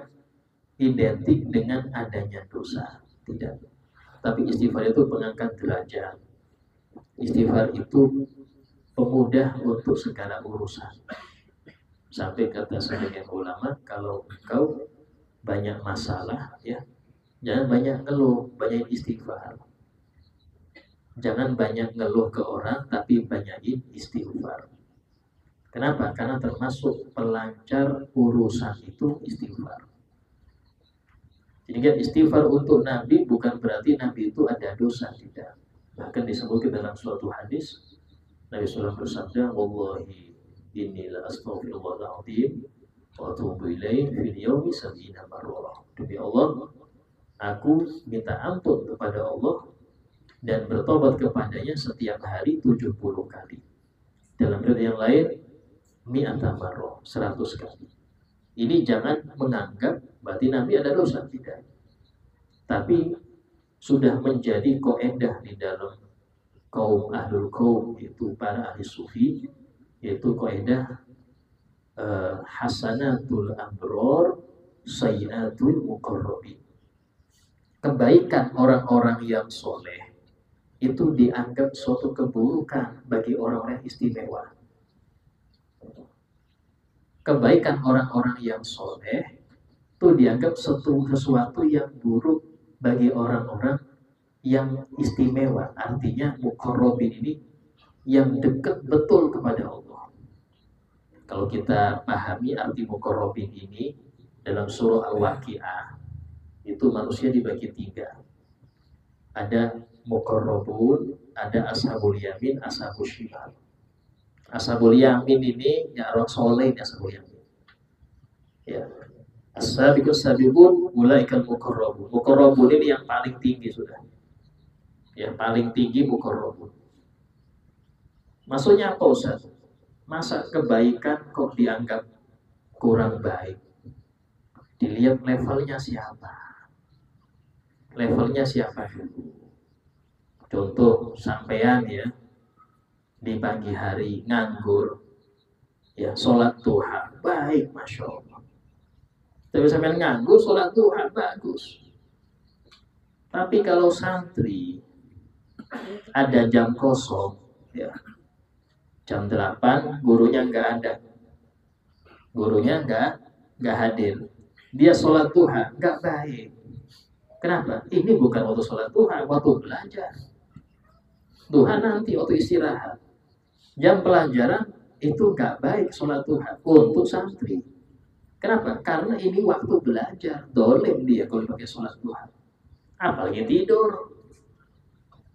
identik dengan adanya dosa, tidak. Tapi istighfar itu pengangkat derajat. Istighfar itu pemudah untuk segala urusan. Sampai kata sebagian ulama, kalau engkau banyak masalah, ya, jangan banyak ngeluh, banyak istighfar. Jangan banyak ngeluh ke orang, tapi banyakin istighfar. Kenapa? Karena termasuk pelancar urusan itu istighfar. Jadi kan istighfar untuk Nabi bukan berarti Nabi itu ada dosa, tidak. Bahkan disebutkan dalam suatu hadis, Nabi SAW bersabda, wallahi inni la astaghfirullahal azim wa atubu ilaih fil yaumi sab'ina marrah. Demi Allah, aku minta ampun kepada Allah dan bertobat kepadanya setiap hari 70 kali. Dalam riwayat yang lain, mi'ata marrah, 100 kali. Ini jangan menganggap berarti Nabi ada dosa, tidak. Tapi sudah menjadi kaidah di dalam kaum ahlul qaum, itu para ahli sufi, yaitu kaidah hasanatul abror sayyiatul muqarrabin. Kebaikan orang-orang yang soleh itu dianggap suatu keburukan bagi orang-orang istimewa. Kebaikan orang-orang yang soleh itu dianggap sesuatu yang buruk bagi orang-orang yang istimewa. Artinya muqarrabin ini yang dekat betul kepada Allah. Kalau kita pahami arti muqarrabin ini dalam surah Al-Waqi'ah, itu manusia dibagi 3. Ada muqarrabun, ada ashabul yamin, ashabul shimal. Ashabul yamin ini ya orang soleh, ashabul yamin. Ya. As-sabiqus sabiqun ulaikal muqarrabun. Muqarrabun ini yang paling tinggi sudah. Yang paling tinggi muqarrabun. Maksudnya apa Ustaz? Masa kebaikan kok dianggap kurang baik? Dilihat levelnya siapa. Levelnya siapa dulu. Contoh sampean ya, di pagi hari nganggur, ya sholat duha, baik Masya Allah. Tapi sampean nganggur, sholat duha, bagus. Tapi kalau santri, ada jam kosong, ya, jam 8, gurunya nggak ada. Gurunya nggak hadir. Dia sholat duha, nggak baik. Kenapa? Ini bukan waktu sholat duha, waktu belajar. Duha nanti waktu istirahat. Jam pelajaran itu nggak baik sholat duha untuk santri. Kenapa? Karena ini waktu belajar. Dolim dia kalau pakai sholat duha. Apalagi tidur.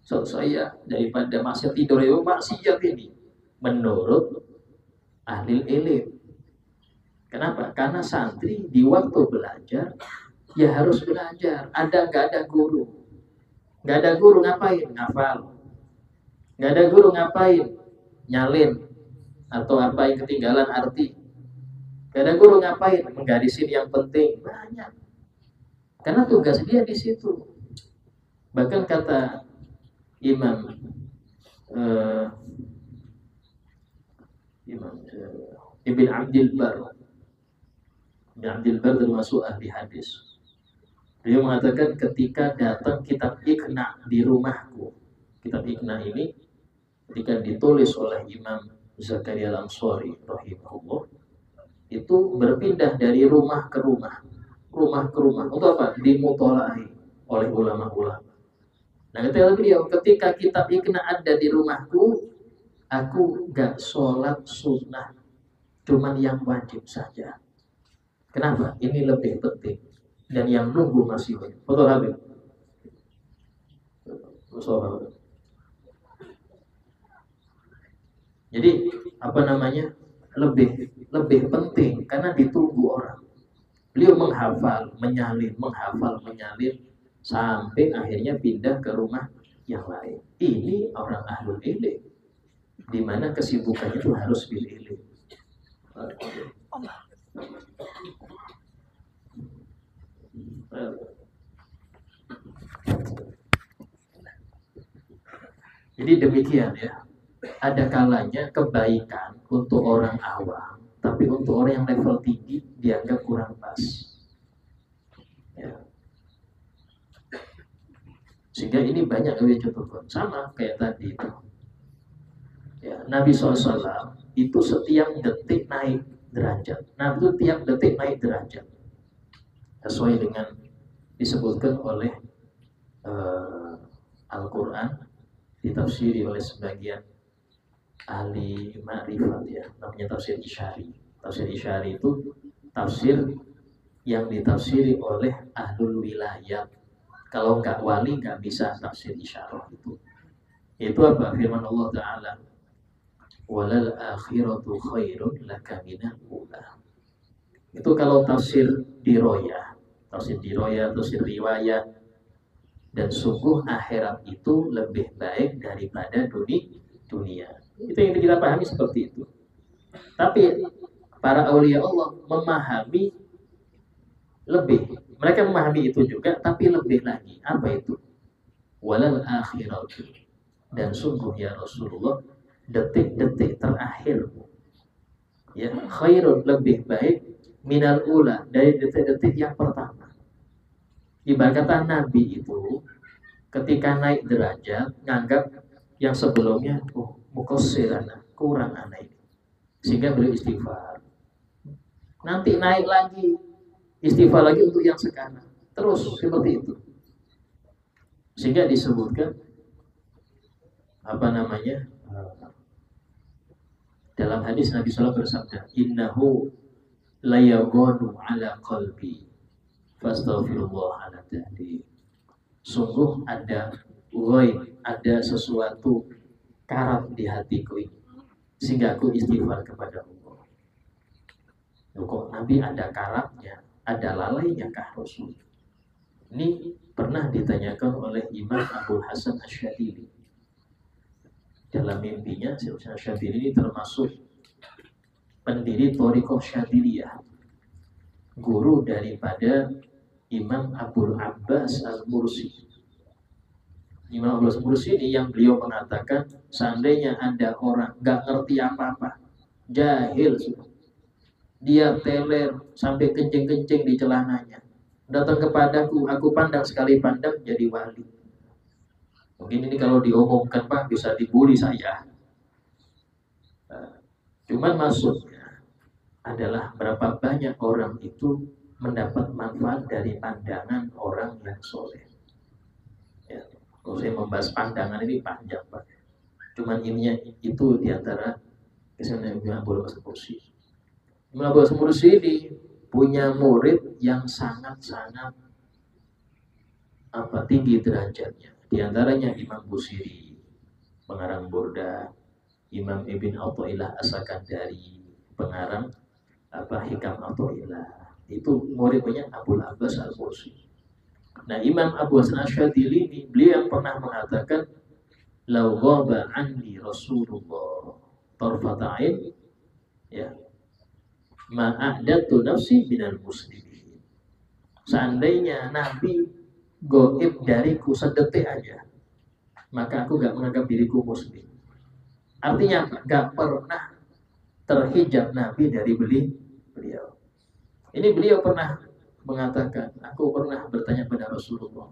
So, saya daripada masih tidur itu maksiat ini. Menurut ahli ilmu. Kenapa? Karena santri di waktu belajar ya harus belajar. Nggak ada guru. Nggak ada guru ngapain? Ngafal. Nggak ada guru ngapain? Nyalin atau apa yang ketinggalan arti. Nggak ada guru ngapain? Menggarisin yang penting. Banyak. Karena tugas dia di situ. Bahkan kata Imam Ibn Abdul Bar. Ibn Abdul Bar termasuk ahli hadis. Dia mengatakan ketika datang kitab Iqna di rumahku. Kitab Iqna ini ketika ditulis oleh Imam Zakaria Al-Ansari rahimahullah, itu berpindah dari rumah ke rumah ke rumah. Untuk apa? Dimutolai oleh ulama-ulama. Nah, ketika kitab Iqna ada di rumahku, aku gak sholat sunnah, cuman yang wajib saja. Kenapa? Ini lebih penting. Dan yang nunggu masih banyak. Betul Habib? Betul. Jadi apa namanya, lebih penting karena ditunggu orang. Beliau menghafal, menyalin sampai akhirnya pindah ke rumah yang lain. Ini orang ahlul ilm, di mana kesibukannya itu harus bil ilm. Jadi demikian ya. Ada kalanya kebaikan untuk orang awam, tapi untuk orang yang level tinggi dianggap kurang pas. Ya. Sehingga ini banyak yang contohkan. Sama kayak tadi itu. Ya, Nabi SAW itu setiap detik naik derajat. Nah, itu tiap detik naik derajat. Sesuai dengan disebutkan oleh Al-Quran, ditafsiri oleh sebagian ahli ma'rifat ya, namanya tafsir Isyari. Tafsir Isyari itu tafsir yang ditafsiri oleh ahlul wilayah. Kalau nggak wali nggak bisa tafsir isyarah itu. Itu apa? Firman Allah Ta'ala. walal akhiratu khairun laka minal ula. Itu kalau tafsir diroyah, tafsir riwayat. Dan sungguh akhirat itu lebih baik daripada dunia. Itu yang kita pahami seperti itu. Tapi para aulia Allah memahami lebih. Mereka memahami itu juga, tapi lebih lagi. Apa itu? Walal akhiratu. Dan sungguh ya Rasulullah, detik-detik terakhir, ya, khairun, lebih baik, minal ula, dari detik-detik yang pertama. Ibarat kata Nabi itu ketika naik derajat nganggap yang sebelumnya muqassirana, kurang anak ini, sehingga beliau istighfar. Nanti naik lagi, istighfar lagi untuk yang sekarang, terus seperti itu. Sehingga disebutkan dalam hadis Nabi SAW bersabda, innahu layagonu ala qalbi fastaghfirullahaladzim. Sungguh ada ghaib, ada sesuatu karat di hatiku ini, sehingga aku istighfar kepada Allah. Kok Nabi ada karatnya, ada lalainya kah Rasul? Ini pernah ditanyakan oleh Imam Abu Hasan Asyadili. Dalam mimpinya, Asyadili ini termasuk pendiri Thariqah Syadiliyah, guru daripada Imam Abu Abbas Al-Mursi. Imam Abu Abbas Al-Mursi ini yang beliau mengatakan, seandainya ada orang gak ngerti apa-apa, jahil, dia teler sampai kencing-kencing di celananya, datang kepadaku, aku pandang sekali pandang jadi wali. Mungkin ini kalau diomongkan Pak bisa dibully saya. Cuman maksudnya adalah berapa banyak orang itu mendapat manfaat dari pandangan orang yang soleh. Ya, kalau saya membahas pandangan ini panjang Pak. Cuman ininya itu diantara kesalahan Imam Abu Abbas Al-Mursi. Imam Abu Abbas Al-Mursi ini punya murid yang sangat-sangat tinggi derajatnya. Di antaranya Imam Busiri, pengarang Burda, Imam Ibn Athaillah As-Sakandari, pengarang Hikam Athaillah. Itu muridnya Abu Abbas Al-Mursi. Nah, Imam Abu Hasan Asyadili ini, beliau yang pernah mengatakan, lau ghaba anni Rasulullah tarfata'in, ya, ma'adatu nafsi minal muslimin. Seandainya Nabi goib dariku sedetik aja, maka aku gak menganggap diriku muslim. Artinya apa? Gak pernah terhijab Nabi dari beliau. Ini beliau pernah mengatakan, aku pernah bertanya pada Rasulullah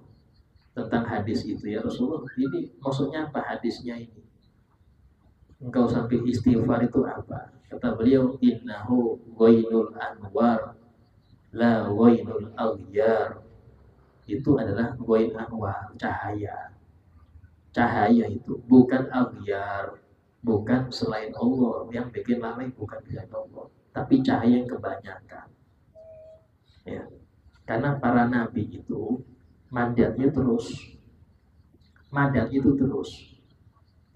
tentang hadis itu, ya Rasulullah, ini maksudnya apa hadisnya ini? Engkau sampai istighfar itu apa? Kata beliau, innahu ghainul anwar la ghainul aghyar. Itu adalah ghain anwar, cahaya. Cahaya itu bukan aghyar, bukan selain Allah. Yang bikin lalai bukan selain Allah, tapi cahaya yang kebanyakan. Ya. Karena para nabi itu mandatnya terus.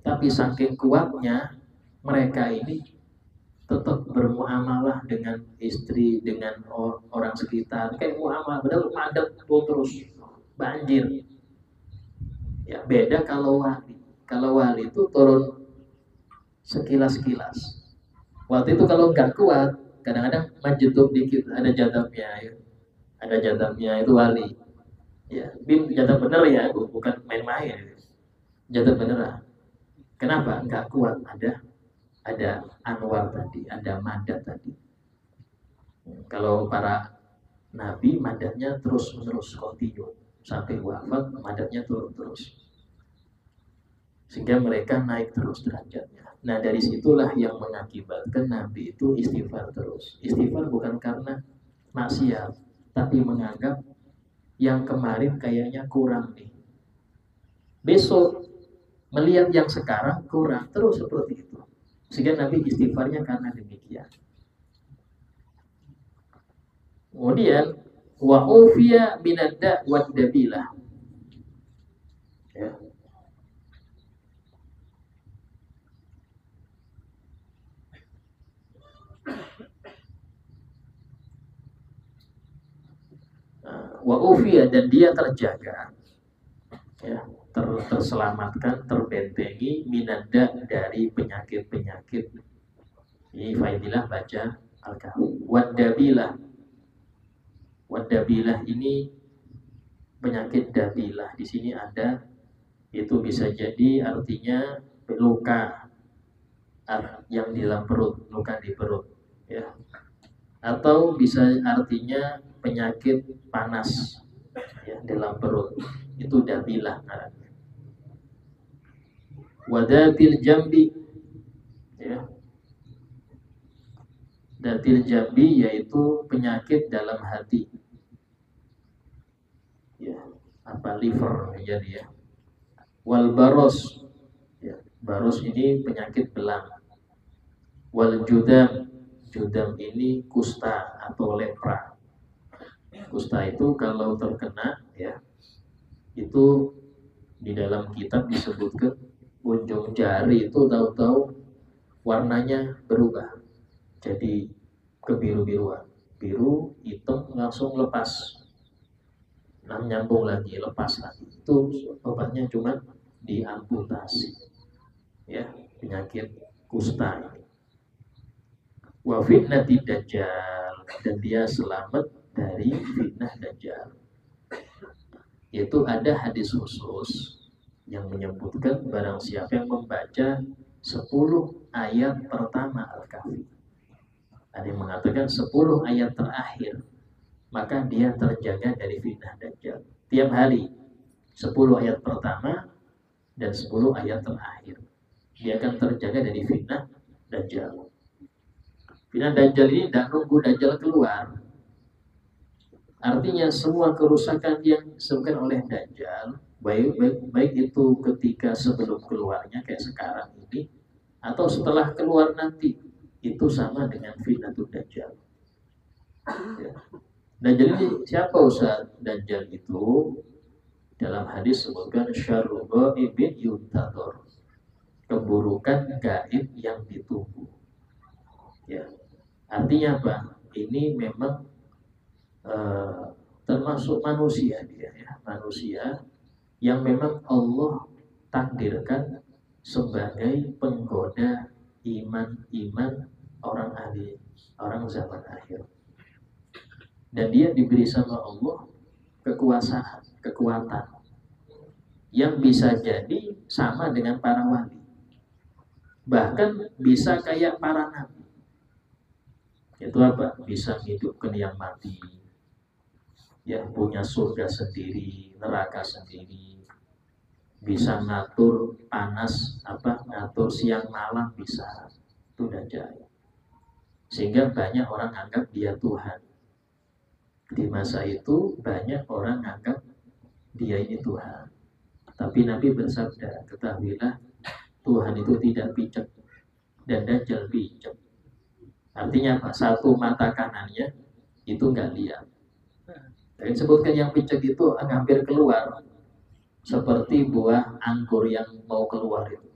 Tapi saking kuatnya mereka ini tetap bermuamalah dengan istri, dengan orang sekitar, kayak muamalah, padahal mandat terus banjir. Ya, beda kalau wali. Kalau wali itu turun sekilas-kilas. Waktu itu kalau nggak kuat, kadang-kadang menjeduk dikit, ada jadabnya, ya. Ada jadabnya, itu wali. Ya, jadab bener ya, bukan main-main. Jadab beneran. Kenapa? Nggak kuat, ada anwar tadi, ada mandat tadi. Kalau para nabi mandatnya terus-menerus kontinu sampai wafat, mandatnya turun terus, sehingga mereka naik terus derajatnya. Nah, dari situlah yang mengakibatkan nabi itu istighfar terus. Istighfar bukan karena maksiat, tapi menganggap yang kemarin kayaknya kurang nih, besok melihat yang sekarang kurang, terus seperti itu. Sehingga Nabi istighfarnya karena demikian. Kemudian wa ufiya minadda wad dabilah. Ya. wa ufiya, dan dia terjaga, ya, terselamatkan, terbentengi, minada, dari penyakit-penyakit. Ini faidilah baca Al-Kahfi. Wadabilah ini penyakit dabilah. Di sini ada, itu bisa jadi artinya luka yang di dalam perut, luka di perut, ya. Atau bisa artinya penyakit panas, ya, dalam perut. Itu dabilah artinya. Wadatil jambi, ya. Datil jambi yaitu penyakit dalam hati, ya, apa liver jadi, ya. Wal baros, ya, baros ini penyakit belang. Wal judam, judam ini kusta atau lepra. Kusta itu kalau terkena, ya, itu di dalam kitab disebutkan ujung jari itu tahu-tahu warnanya berubah jadi kebiru-biruan, biru, hitam, langsung lepas, nyambung lagi, lepas lagi. Itu obatnya cuma diamputasi, ya, penyakit kusta ini. Wa fitnati dajjal, dan dia selamat dari fitnah dajjal. Yaitu ada hadis khusus yang menyebutkan barang siapa yang membaca 10 ayat pertama Al-Kahfi, ada yang mengatakan 10 ayat terakhir, maka dia terjaga dari fitnah dajjal. Tiap hari 10 ayat pertama dan 10 ayat terakhir, dia akan terjaga dari fitnah dajjal. Fitnah dajjal ini tidak nunggu dajjal keluar. Artinya semua kerusakan yang disebabkan oleh dajjal, baik itu ketika sebelum keluarnya kayak sekarang ini, atau setelah keluar nanti, itu sama dengan fitnatul dajjal, ya. Dajjal ini siapa Ustaz? Dajjal itu dalam hadis sebutkan syarru ghaibin yuntadhar, keburukan gaib yang ditunggu, ya. Artinya apa? Ini memang termasuk manusia dia, ya, manusia yang memang Allah takdirkan sebagai penggoda iman orang ahli, orang zaman akhir. Dan dia diberi sama Allah kekuatan yang bisa jadi sama dengan para wali, bahkan bisa kayak para nabi. Itu apa? Bisa hidupkan yang mati, ya, punya surga sendiri, neraka sendiri, bisa ngatur panas, ngatur siang malam, bisa. Itu Dajjal. Sehingga banyak orang anggap dia Tuhan. Di masa itu banyak orang anggap dia ini Tuhan. Tapi Nabi bersabda, ketahuilah Tuhan itu tidak picek dan Dajjal picek. Artinya apa? Satu mata kanannya itu nggak lihat. Dan disebutkan yang picek itu hampir keluar, seperti buah anggur yang mau keluar itu,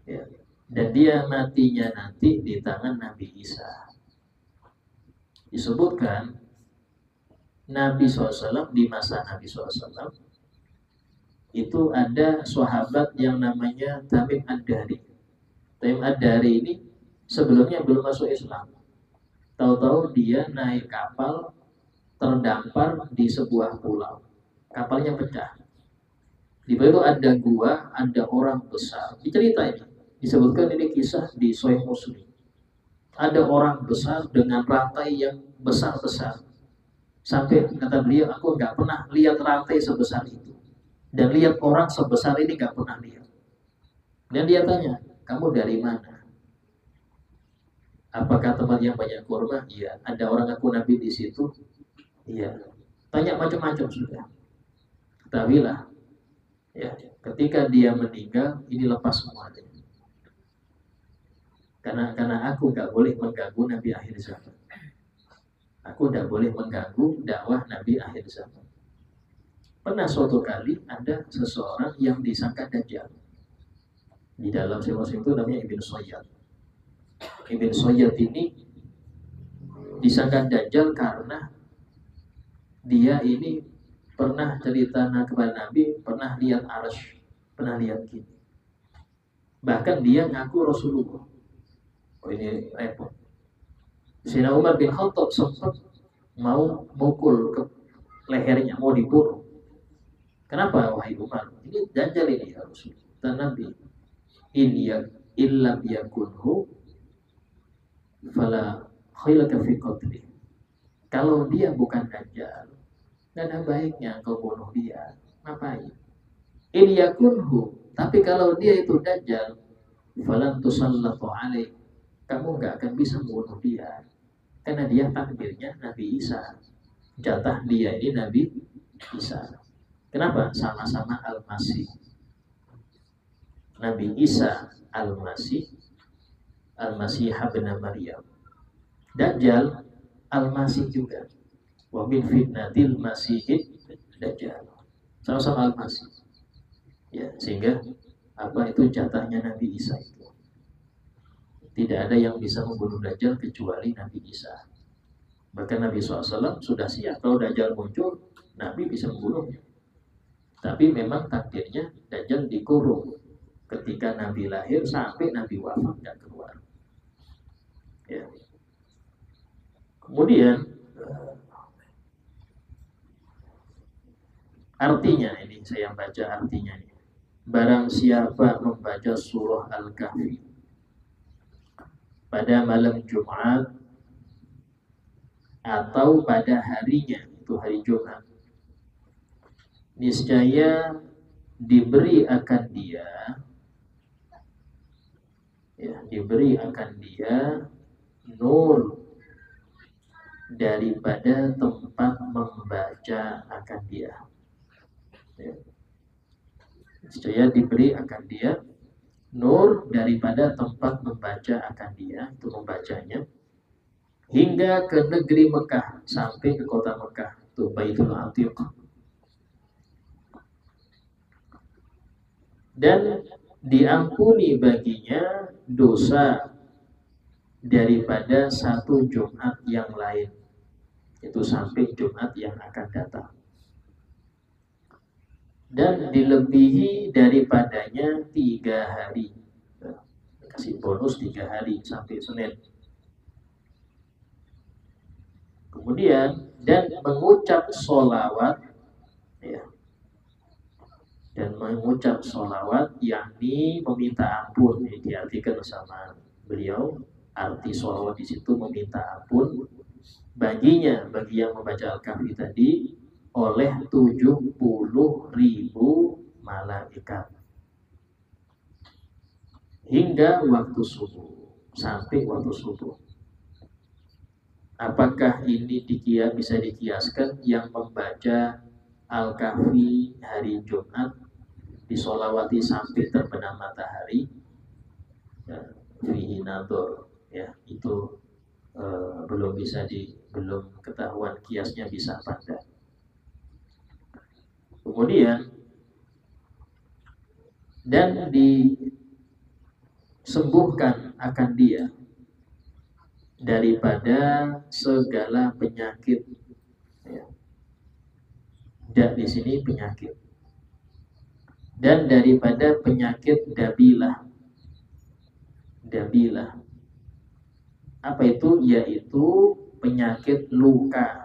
ya. Dan dia matinya nanti di tangan Nabi Isa. Disebutkan Nabi SAW, di masa Nabi SAW itu ada sahabat yang namanya Tamim Ad-Dari. Tamim Ad-Dari ini sebelumnya belum masuk Islam. Tahu-tahu dia naik kapal, terdampar di sebuah pulau. Kapalnya pecah. Di bawah itu ada gua, ada orang besar. Diceritain, disebutkan ini kisah di Sahih Muslim. Ada orang besar dengan rantai yang besar-besar. Sampai kata beliau, aku nggak pernah lihat rantai sebesar itu. Dan lihat orang sebesar ini nggak pernah lihat. Dan dia tanya, kamu dari mana? Apakah tempat yang banyak kurma? Iya. Ada orang aku Nabi di situ? Iya. Tanya macam-macam sudah. Ketahuilah, ya, ketika dia meninggal, ini lepas semuanya. Karena aku nggak boleh mengganggu Nabi akhir zaman. Aku nggak boleh mengganggu dakwah Nabi akhir zaman. Pernah suatu kali ada seseorang yang disangka Dajjal. Di dalam Sahih Muslim itu namanya Ibn Sayyad. Ibn Sayyad ini disangka Dajjal karena dia ini pernah cerita kepada Nabi, pernah lihat arsy, pernah lihat jin. Bahkan dia ngaku Rasulullah. Oh, ini repot. Sayyidina Umar bin Khattab sempat mau mukul ke lehernya, mau dibunuh. Kenapa wahai Umar? Ini dajjal ini ya Rasul. Dan Nabi, illam yakunhu fala khailaka fi qatli. Kalau dia bukan dajjal, tidak ada baiknya kau bunuh dia. Ngapain? In yakunhu, tapi kalau dia itu dajjal, falan tusallatu alaih, kamu nggak akan bisa membunuh dia, karena dia takdirnya Nabi Isa, jatah dia ini Nabi Isa. Kenapa? Sama-sama Al-Masih. Nabi Isa Al-Masih, Al-Masih ibn Maryam. Dajjal Al-Masih juga. Wa min fitnatil masihid dajjal. Sama-sama Al-Masih. Ya, sehingga apa itu jatahnya Nabi Isa itu. Tidak ada yang bisa membunuh Dajjal kecuali Nabi Isa. Bahkan Nabi SAW sudah siap kalau Dajjal muncul, Nabi bisa membunuhnya. Tapi memang takdirnya Dajjal dikurung ketika Nabi lahir sampai Nabi wafat tidak keluar. Ya. Kemudian artinya ini saya baca artinya ini. Barang siapa membaca surah Al-Kahfi pada malam Jumat atau pada harinya, itu hari Jumat, niscaya diberi akan dia nur daripada tempat membaca akan dia. Ya. Niscaya diberi akan dia nur daripada tempat membaca akan dia, itu membacanya, hingga ke negeri Mekah, sampai ke kota Mekah, itu Baitul Atiq. Dan diampuni baginya dosa daripada satu Jumat yang lain, itu sampai Jumat yang akan datang. Dan dilebihi daripadanya 3 hari. Kasih bonus 3 hari sampai Senin. Kemudian dan mengucap sholawat, ya, dan mengucap sholawat, yakni meminta ampun. Ini diartikan sama beliau, arti sholawat di situ meminta ampun baginya, bagi yang membaca Al-Kahfi tadi, oleh 70.000 malaikat hingga waktu subuh, sampai waktu subuh. Apakah ini bisa dikiaskan yang membaca Al-Kahfi hari Jumat disolawati sampai terbenam matahari? Ya, fihi nador, ya, itu belum ketahuan kiasnya bisa apa enggak. Kemudian dan disembuhkan akan dia daripada segala penyakit. Ya. Dan di sini penyakit. Dan daripada penyakit dabilah. Dabilah. Apa itu? Yaitu penyakit luka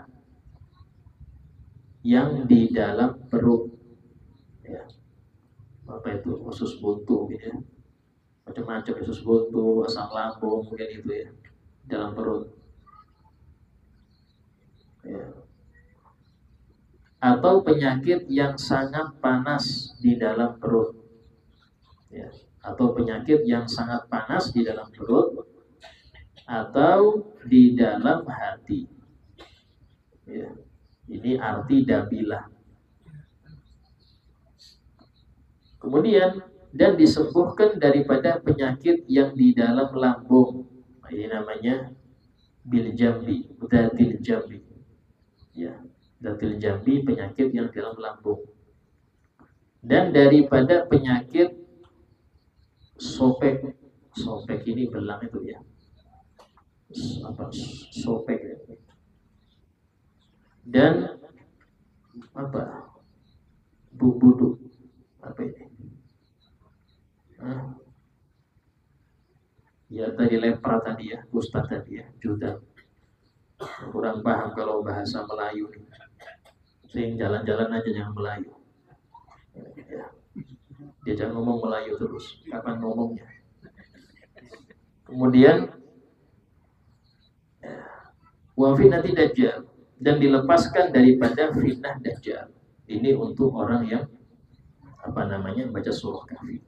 yang di dalam perut, ya. Apa itu? Usus buntu, gitu ya. Macam-macam, usus buntu, asam lambung, mungkin itu ya, dalam perut, ya. Atau penyakit yang sangat panas di dalam perut, ya. Atau penyakit yang sangat panas di dalam perut atau di dalam hati, ya. Ini arti dabilah. Kemudian dan disembuhkan daripada penyakit yang di dalam lambung. Ini namanya bil jambi, datil jambi. Ya, datil jambi, penyakit yang di dalam lambung. Dan daripada penyakit sopek. Sopek ini belang itu ya. Apa sopek ya. Dan Apa? Buduk. Apa ini? Hah? Ya tadi lempar tadi ya, Ustaz tadi ya, juta. Kurang paham kalau bahasa Melayu. Sing jalan-jalan aja jangan Melayu. Ya. Dia jangan ngomong Melayu terus. Kapan ngomongnya? Kemudian wa fitnati dajjal, dan dilepaskan daripada fitnah dajjal. Ini untuk orang yang baca surah Kahfi.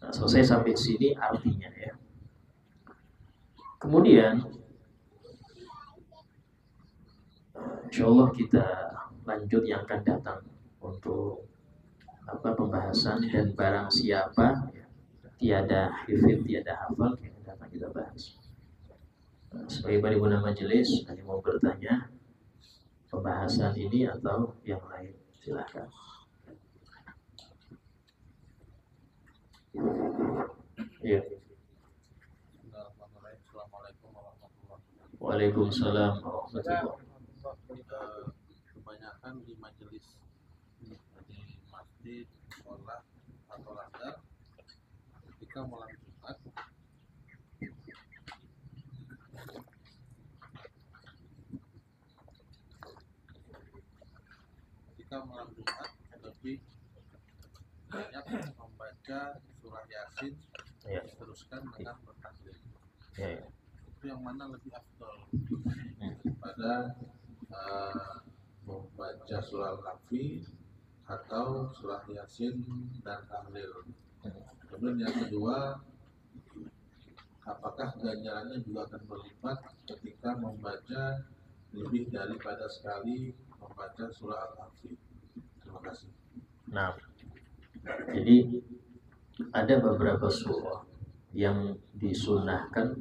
Nah, selesai sampai sini artinya ya. Kemudian insyaallah kita lanjut yang akan datang untuk pembahasan, dan barang siapa tiada hifz, tiada hafal, yang datang kita bahas. Sebagai paripurna majelis, ada mau bertanya pembahasan ini atau yang lain, silakan. Ya. Assalamualaikum warahmatullahi wabarakatuh. Waalaikumsalam warahmatullahi wabarakatuh. Kebanyakan di majelis, di masjid, sekolah atau langgar, ketika malam Jumat lebih banyak membaca surah Yasin, diteruskan dengan bertahlil. Itu yang mana lebih afdol pada membaca surah Al-Kahfi atau surah Yasin dan tahlil. Kemudian yang kedua, apakah ganjarannya juga akan berlipat ketika membaca lebih daripada sekali membaca surah Al-Kahfi? Terima kasih. Nah, jadi ada beberapa surah yang disunahkan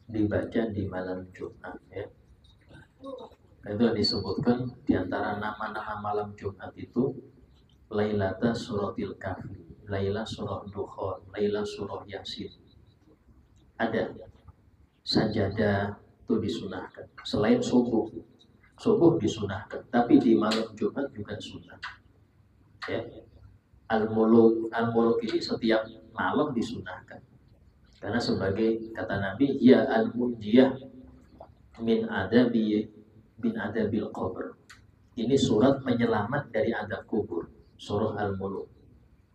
dibaca di malam Jumat ya. Itu disebutkan di antara nama-nama malam Jumat itu Lailata Suratil Kahfi, Laila Surah Dukhan, Laila Surah Yasin. Ada sajadah itu disunahkan. Selain subuh disunahkan, tapi di malam Jumat juga sunnah. Ya. Al-muluk ini setiap malam disunahkan. Karena sebagai kata Nabi, ya al-munjiyah min adabil qabr. Ini surat penyelamat dari adab kubur, surah Al-Muluk.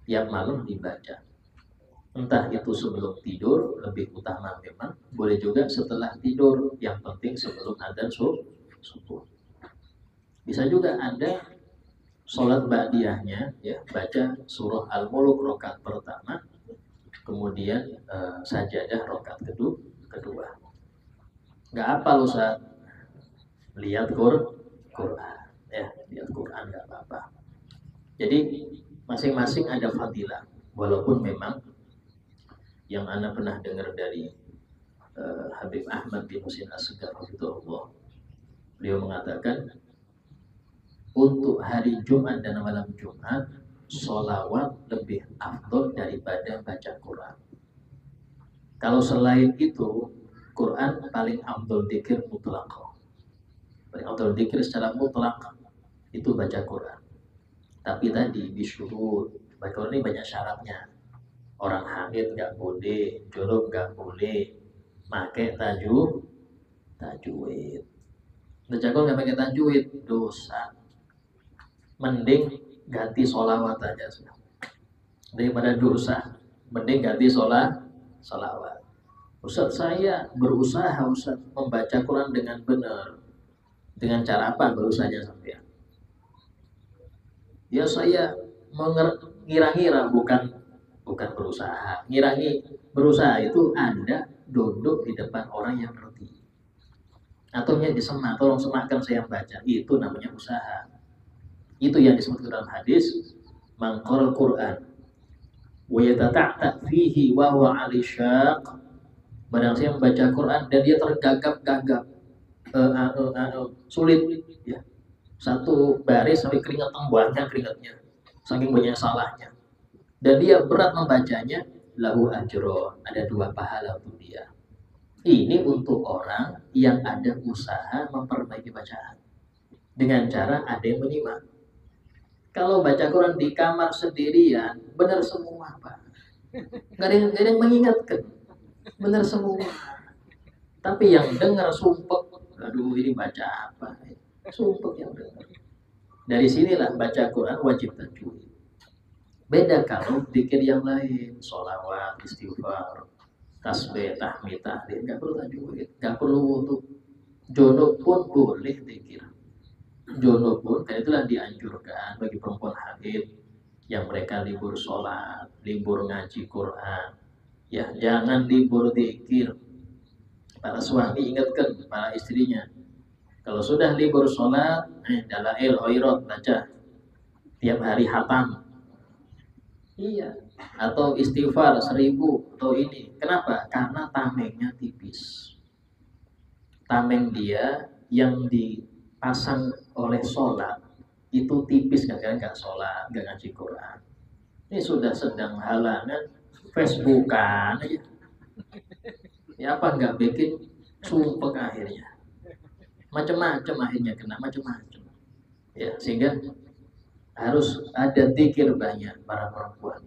Yang malam dibaca. Entah itu sebelum tidur, lebih utama memang, boleh juga setelah tidur, yang penting sebelum adzan subuh. Bisa juga Anda sholat ba'diyahnya ya, baca surah Al-Muluk rakaat pertama, kemudian sajadah rakaat kedua. Nggak apa Ustaz, lihat Quran ya, lihat Quran nggak apa-apa. Jadi masing-masing ada fadilah, walaupun memang yang Anda pernah dengar dari Habib Ahmad bin Husin As-Segar rahimahullah, beliau mengatakan untuk hari Jumat dan malam Jumat, sholawat lebih afdol daripada baca Quran. Kalau selain itu, Quran paling afdol dzikir mutlak. Paling afdol dzikir secara mutlak itu baca Quran. Tapi tadi bisyurut, baca Quran ini banyak syaratnya. Orang hamid nggak boleh, junub nggak boleh, pakai tajwid. Baca Quran nggak pakai tajwid, dosa. Mending ganti sholawat aja sudah. Daripada dosa, mending ganti sholawat. Ustaz, saya berusaha Ustaz membaca Quran dengan benar. Dengan cara apa berusahanya sampean? Ya saya mengira-ngira, bukan berusaha. Berusaha itu Anda duduk di depan orang yang ngerti. Atau yang disemak, tolong semakkan saya baca. Itu namanya usaha. Itu yang disebut dalam hadis, man qara'al Qur'an wa yatata'ta fihi wa huwa 'ali syaq. Barang siapa membaca Quran dan dia tergagap-gagap, sulit ya. Satu baris sampai keringat banyak keringatnya. Saking banyak salahnya. Dan dia berat membacanya, lahu ajron, ada 2 pahala untuk dia. Ini untuk orang yang ada usaha memperbaiki bacaan. Dengan cara ada yang menyimak. Kalau baca Quran di kamar sendirian, benar semua Pak. Nggak ada yang mengingatkan, benar semua. Tapi yang dengar sumpek, aduh ini baca apa? Sumpek yang dengar. Dari sinilah baca Quran wajib tajwid. Beda kalau pikir yang lain, sholawat, istighfar, tasbih, tahmid, tahlil, nggak perlu tajwid, nggak perlu untuk jono pun boleh pikir. Jono pun, karena itulah dianjurkan bagi perempuan haid yang mereka libur sholat, libur ngaji Quran, ya jangan libur zikir. Para suami ingatkan para istrinya, kalau sudah libur sholat, dalail khairat baca tiap hari hatam, iya, atau istighfar 1000 atau ini. Kenapa? Karena tamengnya tipis. Tameng dia yang dipasang oleh sholat itu tipis, kadang nggak sholat, nggak ngaji Quran. Ini sudah sedang halangan Facebookan aja. Ya apa nggak bikin sumpek akhirnya. Macam-macam akhirnya kena macam-macam. Ya, sehingga harus ada zikir banyak para perempuan.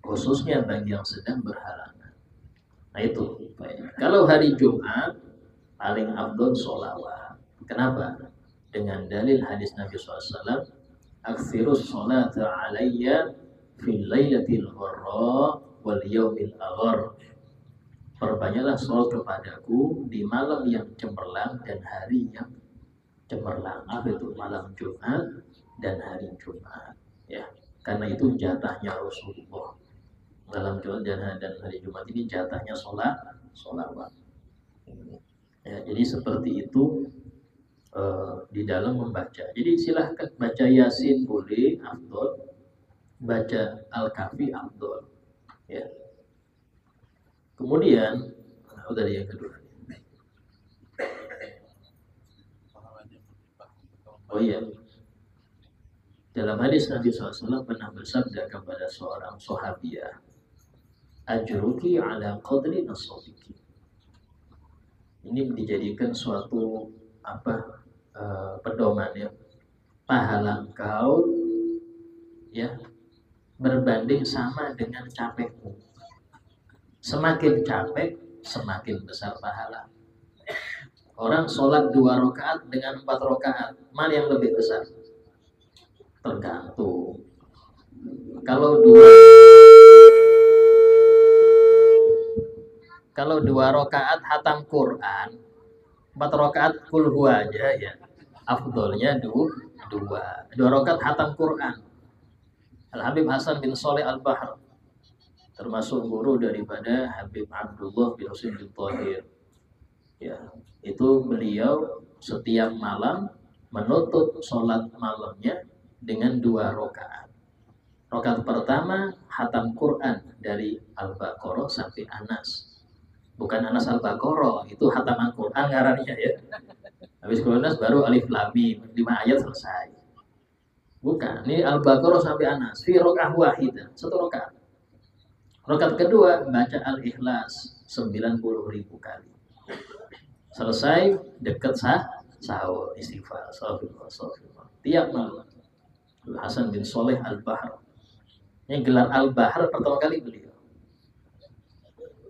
Khususnya bagi yang sedang berhalangan. Nah itu. Kalau hari Jumat paling afdol sholawat. Kenapa? Dengan dalil hadis Nabi SAW, aktsirus sholata alayya fil lailatil gharra wal yaumil aghar. Perbanyaklah sholat kepadaku di malam yang cemerlang dan hari yang cemerlang. Apa itu? Malam Jumat dan hari Jumat. Ya, karena itu jatahnya Rasulullah. Malam Jumat dan hari Jumat ini jatahnya sholawat. Ya, jadi seperti itu di dalam membaca. Jadi silahkan baca Yasin boleh, afdol. Baca Al-Kahfi afdol. Ya. Kemudian, dari yang kedua. Oh iya. Dalam hadis Nabi SAW pernah bersabda kepada seorang sahabiah, ajruki ala qadri nasabiki. Ini dijadikan suatu pedoman ya. Pahala engkau ya berbanding sama dengan capekmu. Semakin capek, semakin besar pahala. Orang sholat 2 rakaat dengan 4 rakaat, mana yang lebih besar? Tergantung. Kalau 2 rakaat hatam Quran, 4 rakaat kul huwa aja ya. Afdolnya 2 rakaat hatam Quran. Al-Habib Hasan bin Shalih Al-Bahr, termasuk guru daripada Habib Abdullah bin Husain bin Thahir. Ya, itu beliau setiap malam menutup sholat malamnya dengan 2 rakaat. Rakaat pertama hatam Quran dari Al-Baqarah sampai Anas. Bukan Anas Al-Baqarah, itu hataman Quran ngarannya ya. Habis Anas baru Alif Lam Mim, 5 ayat selesai. Bukan, ini Al-Baqarah sampai Anas, fi rakaah wahidah, 1 rakaat. Rakaat kedua baca Al-Ikhlas 90.000 kali. Selesai dekat sahur istighfar astagfirullah. Tiap malam. Hasan bin Shalih Al-Bahr. Ini gelar Al-Bahr pertama kali beliau.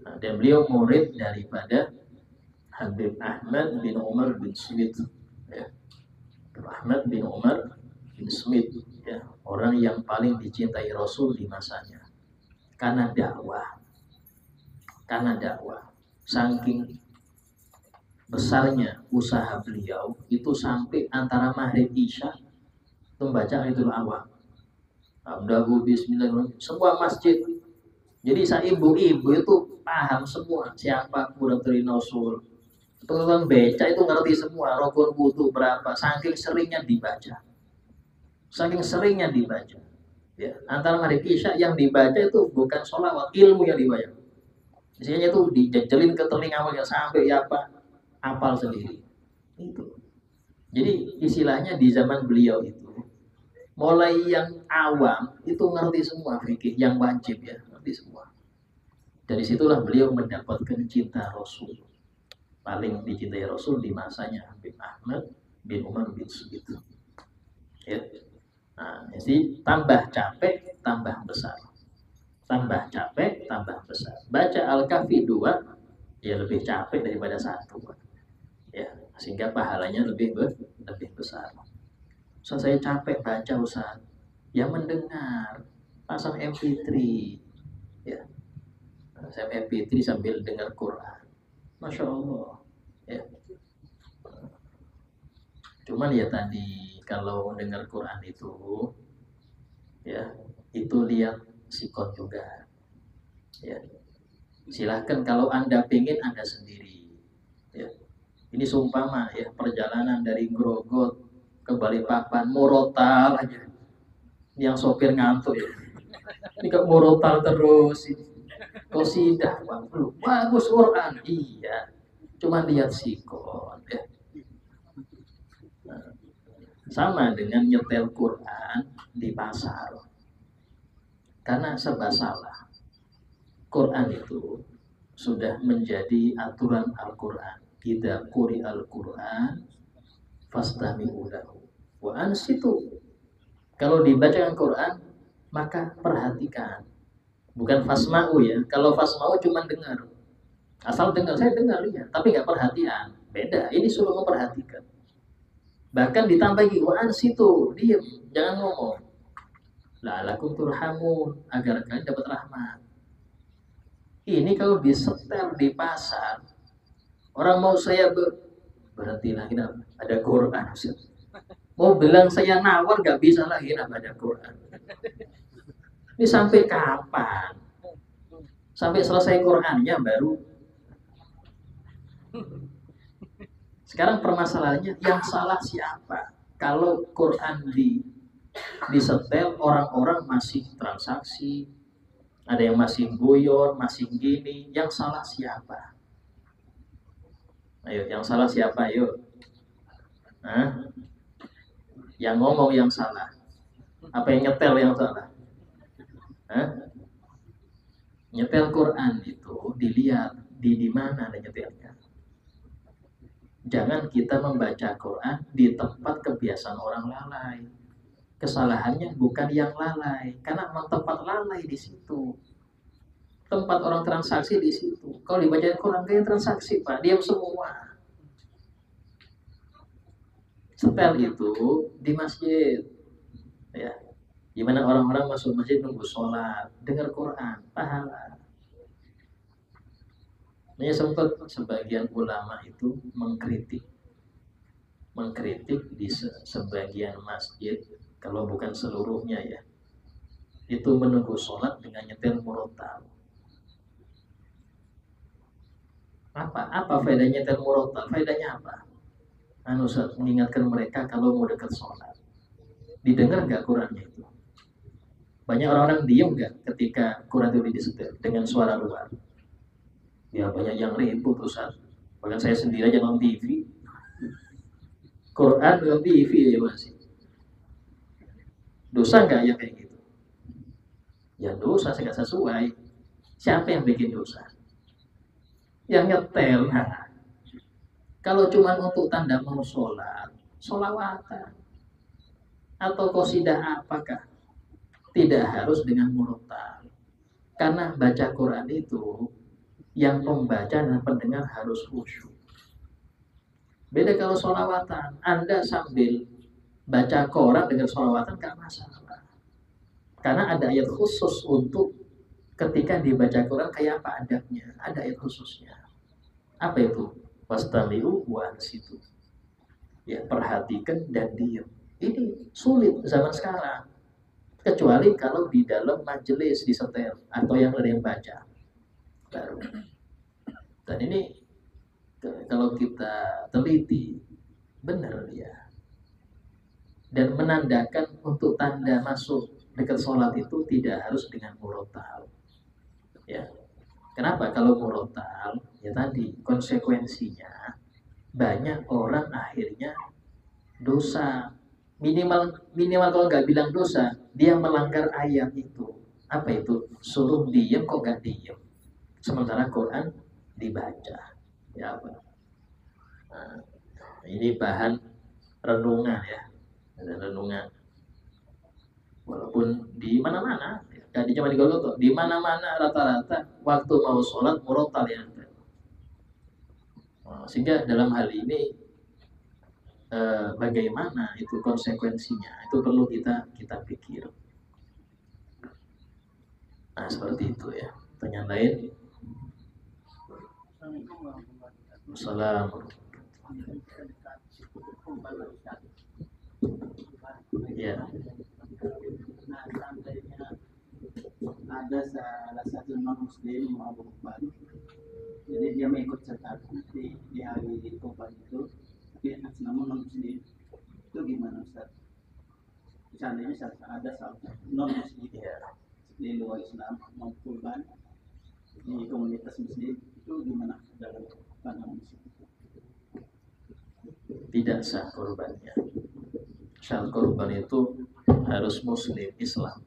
Nah, dan beliau murid daripada Habib Ahmad bin Umar bin Smith. Ya. Ahmad bin Umar bin Smith, ya, orang yang paling dicintai Rasul di masanya. Karena dakwah. Saking besarnya usaha beliau itu sampai antara maghrib isya membaca itu awal. Abdahu bismillahirrahmanirrahim. Semua masjid. Jadi saya ibu-ibu itu paham semua siapa kurang terina usul. Tukang beca itu ngerti semua rukun wudu berapa. Saking seringnya dibaca. Ya, antara maghrib isya yang dibaca itu bukan sholawat, ilmu yang dibaca. Isinya itu dijejelin ke telinga sampai hafal sendiri. Itu. Jadi istilahnya di zaman beliau itu, mulai yang awam itu ngerti semua fikih yang wajib ya, ngerti semua. Dari situlah beliau mendapatkan cinta Rasul. Paling dicintai Rasul di masanya Habib Ahmad bin Umar bin Smith. Ya. Nah, jadi tambah capek, tambah besar. Tambah capek, tambah besar. Baca Al-Kahfi 2, ya lebih capek daripada 1. Ya, sehingga pahalanya lebih besar. So, saya capek baca Ustaz. Ya mendengar, pasang MP3. Ya, saya MP3 sambil dengar Quran. Masya Allah. Ya. Cuman ya tadi kalau dengar Quran itu ya itu lihat sikon juga ya, silahkan kalau Anda pengen Anda sendiri ya. Ini sumpama ya perjalanan dari Grogot ke Balikpapan murotal aja, yang sopir ngantuk ya, ini kok murotal terus ini kosidah bagus Quran iya, cuman lihat sikon ya. Nah, sama dengan nyetel Quran di pasar, karena serba salah. Quran itu sudah menjadi aturan Al-Quran. Idza quri Al-Quran fastami'u lahu wa ansitu. Kalau dibacakan Quran maka perhatikan. Bukan fasma'u ya. Kalau fasma'u cuma dengar. Asal dengar, saya dengar ya, tapi nggak perhatian. Beda. Ini suruh memperhatikan. Bahkan ditambah lagi wa ansitu, diam, jangan ngomong. La'alakum turhamun, agar kalian dapat rahmat. Ini kalau disetel di pasar, orang mau saya berhenti lagi ada Quran. Mau bilang saya nawar gak bisa lagi ada Quran. Ini sampai kapan? Sampai selesai Qurannya baru. Sekarang permasalahannya yang salah siapa? Kalau Quran disetel, orang-orang masih transaksi, ada yang masih guyon, masih gini, yang salah siapa? Ayo, yang salah siapa? Ayo. Hah? Yang ngomong yang salah. Apa yang nyetel yang salah? Hah? Nyetel Quran itu dilihat di mana ada nyetelnya. Jangan kita membaca Quran di tempat kebiasaan orang lalai. Kesalahannya bukan yang lalai, karena memang tempat lalai di situ. Tempat orang transaksi di situ. Kalau dibaca Quran kayak transaksi, Pak, diam semua. Setel itu di masjid. Ya. Gimana orang-orang masuk masjid nunggu sholat, dengar Quran, pahala. Ini sempat sebagian ulama itu mengkritik di sebagian masjid, kalau bukan seluruhnya ya, itu menunggu sholat dengan nyetel murotal. Apa faedahnya nyetel murotal? Faedahnya apa? Mengingatkan mereka kalau mau dekat sholat. Didengar nggak Qurannya itu? Banyak orang-orang diem nggak ketika Quran itu disetel dengan suara luar? Ya banyak yang ribut Ustaz. Bahkan saya sendiri aja nonton TV. Quran nonton TV ya masih. Dosa nggak ya kayak gitu? Ya dosa, nggak sesuai. Siapa yang bikin dosa? Yang nyetel. Nah, kalau cuma untuk tanda mau sholat, sholawatan atau qasidah apakah? Tidak harus dengan murotal. Karena baca Quran itu yang pembaca dan pendengar harus khusyuk. Beda kalau sholawatan, Anda sambil baca Quran dengan sholawatan gak masalah. Karena ada ayat khusus untuk ketika dibaca Quran kayak apa adabnya, ada ayat khususnya. Apa itu? Wastami'u wa ansitu. Ya, perhatikan dan diam. Ini sulit zaman sekarang. Kecuali kalau di dalam majelis disetel atau yang ada yang baca. Baru. Dan ini kalau kita teliti benar ya. Dan menandakan untuk tanda masuk dekat sholat itu tidak harus dengan murotal. Ya. Kenapa? Kalau murotal ya tadi konsekuensinya banyak orang akhirnya dosa. Minimal kalau nggak bilang dosa, dia melanggar ayat itu. Apa itu? Suruh diem kok nggak diem. Sementara Quran dibaca. Ya apa? Nah, ini bahan renungan ya. Ada renungan. Walaupun di mana-mana, jadi cuma di Golgota, di mana-mana rata-rata waktu mau sholat murotal ya. Sehingga dalam hal ini bagaimana itu konsekuensinya itu perlu kita pikir. Nah seperti itu ya. Pertanyaan lain. Assalamualaikum. Ya. Nah, seandainya ada salah satu non muslim mau berkorban, jadi dia mengikut serta di hari korban itu, tapi atas nama non muslim, itu gimana Ustaz? Seandainya ada salah satu non muslim di luar Islam mau korban di komunitas muslim, itu gimana dalam pandangan muslim? Tidak sah korbannya. Syarat korban itu harus muslim Islam.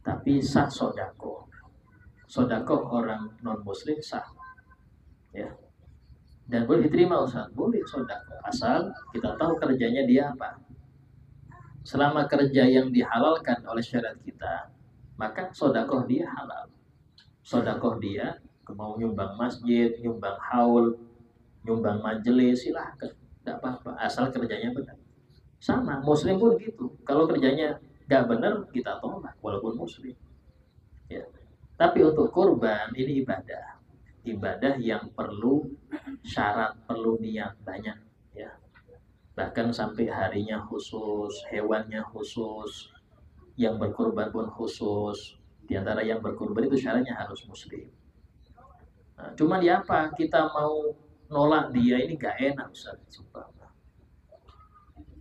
Tapi sah sodako. Sodako orang non muslim sah. Ya. Dan boleh diterima Ustaz, boleh sodako. Asal kita tahu kerjanya dia apa. Selama kerja yang dihalalkan oleh syariat kita, maka sodakoh dia halal. Sodakoh dia mau nyumbang masjid, nyumbang haul, nyumbang majelis, silahkan, tidak apa-apa, asal kerjanya benar. Sama, muslim pun gitu. Kalau kerjanya nggak benar, kita tolak, walaupun muslim. Ya. Tapi untuk kurban, ini ibadah. Ibadah yang perlu syarat, perlu niat banyak. Ya. Bahkan sampai harinya khusus, hewannya khusus, yang berkurban pun khusus. Di antara yang berkurban itu syaratnya harus muslim. Nah, cuman ya apa, kita mau nolak dia ini gak enak Ustaz.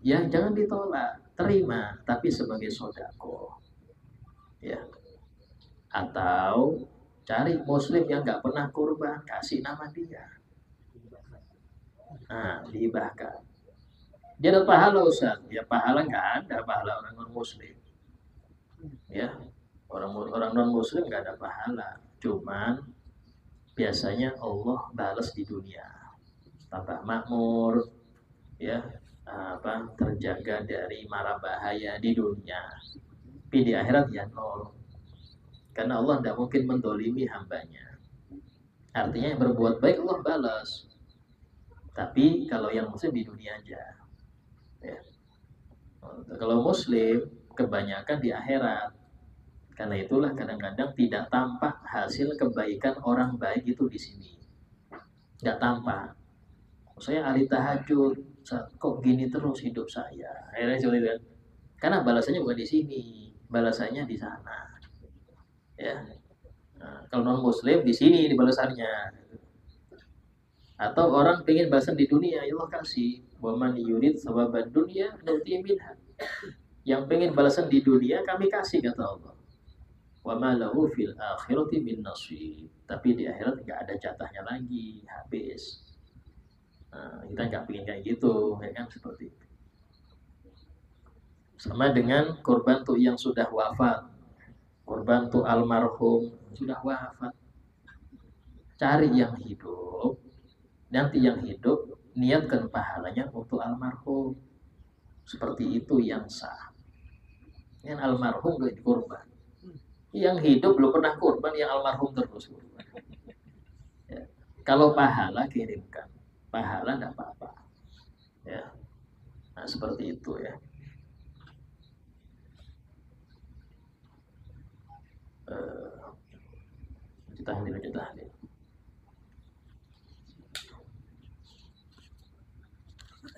Ya jangan ditolak, terima, tapi sebagai sodako. Ya. Atau cari muslim yang gak pernah kurban, kasih nama dia. Nah, dihibahkan. Dia dapat pahala Ustaz. Ya pahala gak ada, pahala orang non muslim. Ya, orang non muslim gak ada pahala. Cuman biasanya Allah balas di dunia. Tambah makmur, ya, terjaga dari mara bahaya di dunia. Tapi di akhirat ya nol. Karena Allah tidak mungkin mendolimi hambanya. Artinya yang berbuat baik Allah balas. Tapi kalau yang muslim di dunia aja. Ya. Kalau muslim kebanyakan di akhirat. Karena itulah kadang-kadang tidak tampak hasil kebaikan orang baik itu di sini. Nggak tampak. Saya ahli tahajud, kok gini terus hidup saya. Akhirnya seperti itu kan. Karena balasannya bukan di sini, balasannya di sana. Ya. Nah, kalau non muslim di sini di balasannya. Atau orang pengen balasan di dunia, ya Allah kasih. Wa man yurid sawaban dunya nuti minha. Yang pengen balasan di dunia kami kasih kata Allah. Wa ma lahu fil akhirati min nasib. Tapi di akhirat enggak ada jatahnya lagi, habis. Nah, kita nggak pengen kayak gitu, ya kan seperti itu. Sama dengan korban tuh yang sudah wafat, korban tuh almarhum sudah wafat. Cari yang hidup, nanti yang hidup niatkan pahalanya untuk almarhum. Seperti itu yang sah. Yang almarhum gak dikorban. Yang hidup belum pernah korban, yang almarhum terus korban. Ya. Kalau pahala kirimkan. Pahala tidak apa-apa ya. Nah seperti itu ya. Kita tahan dulu.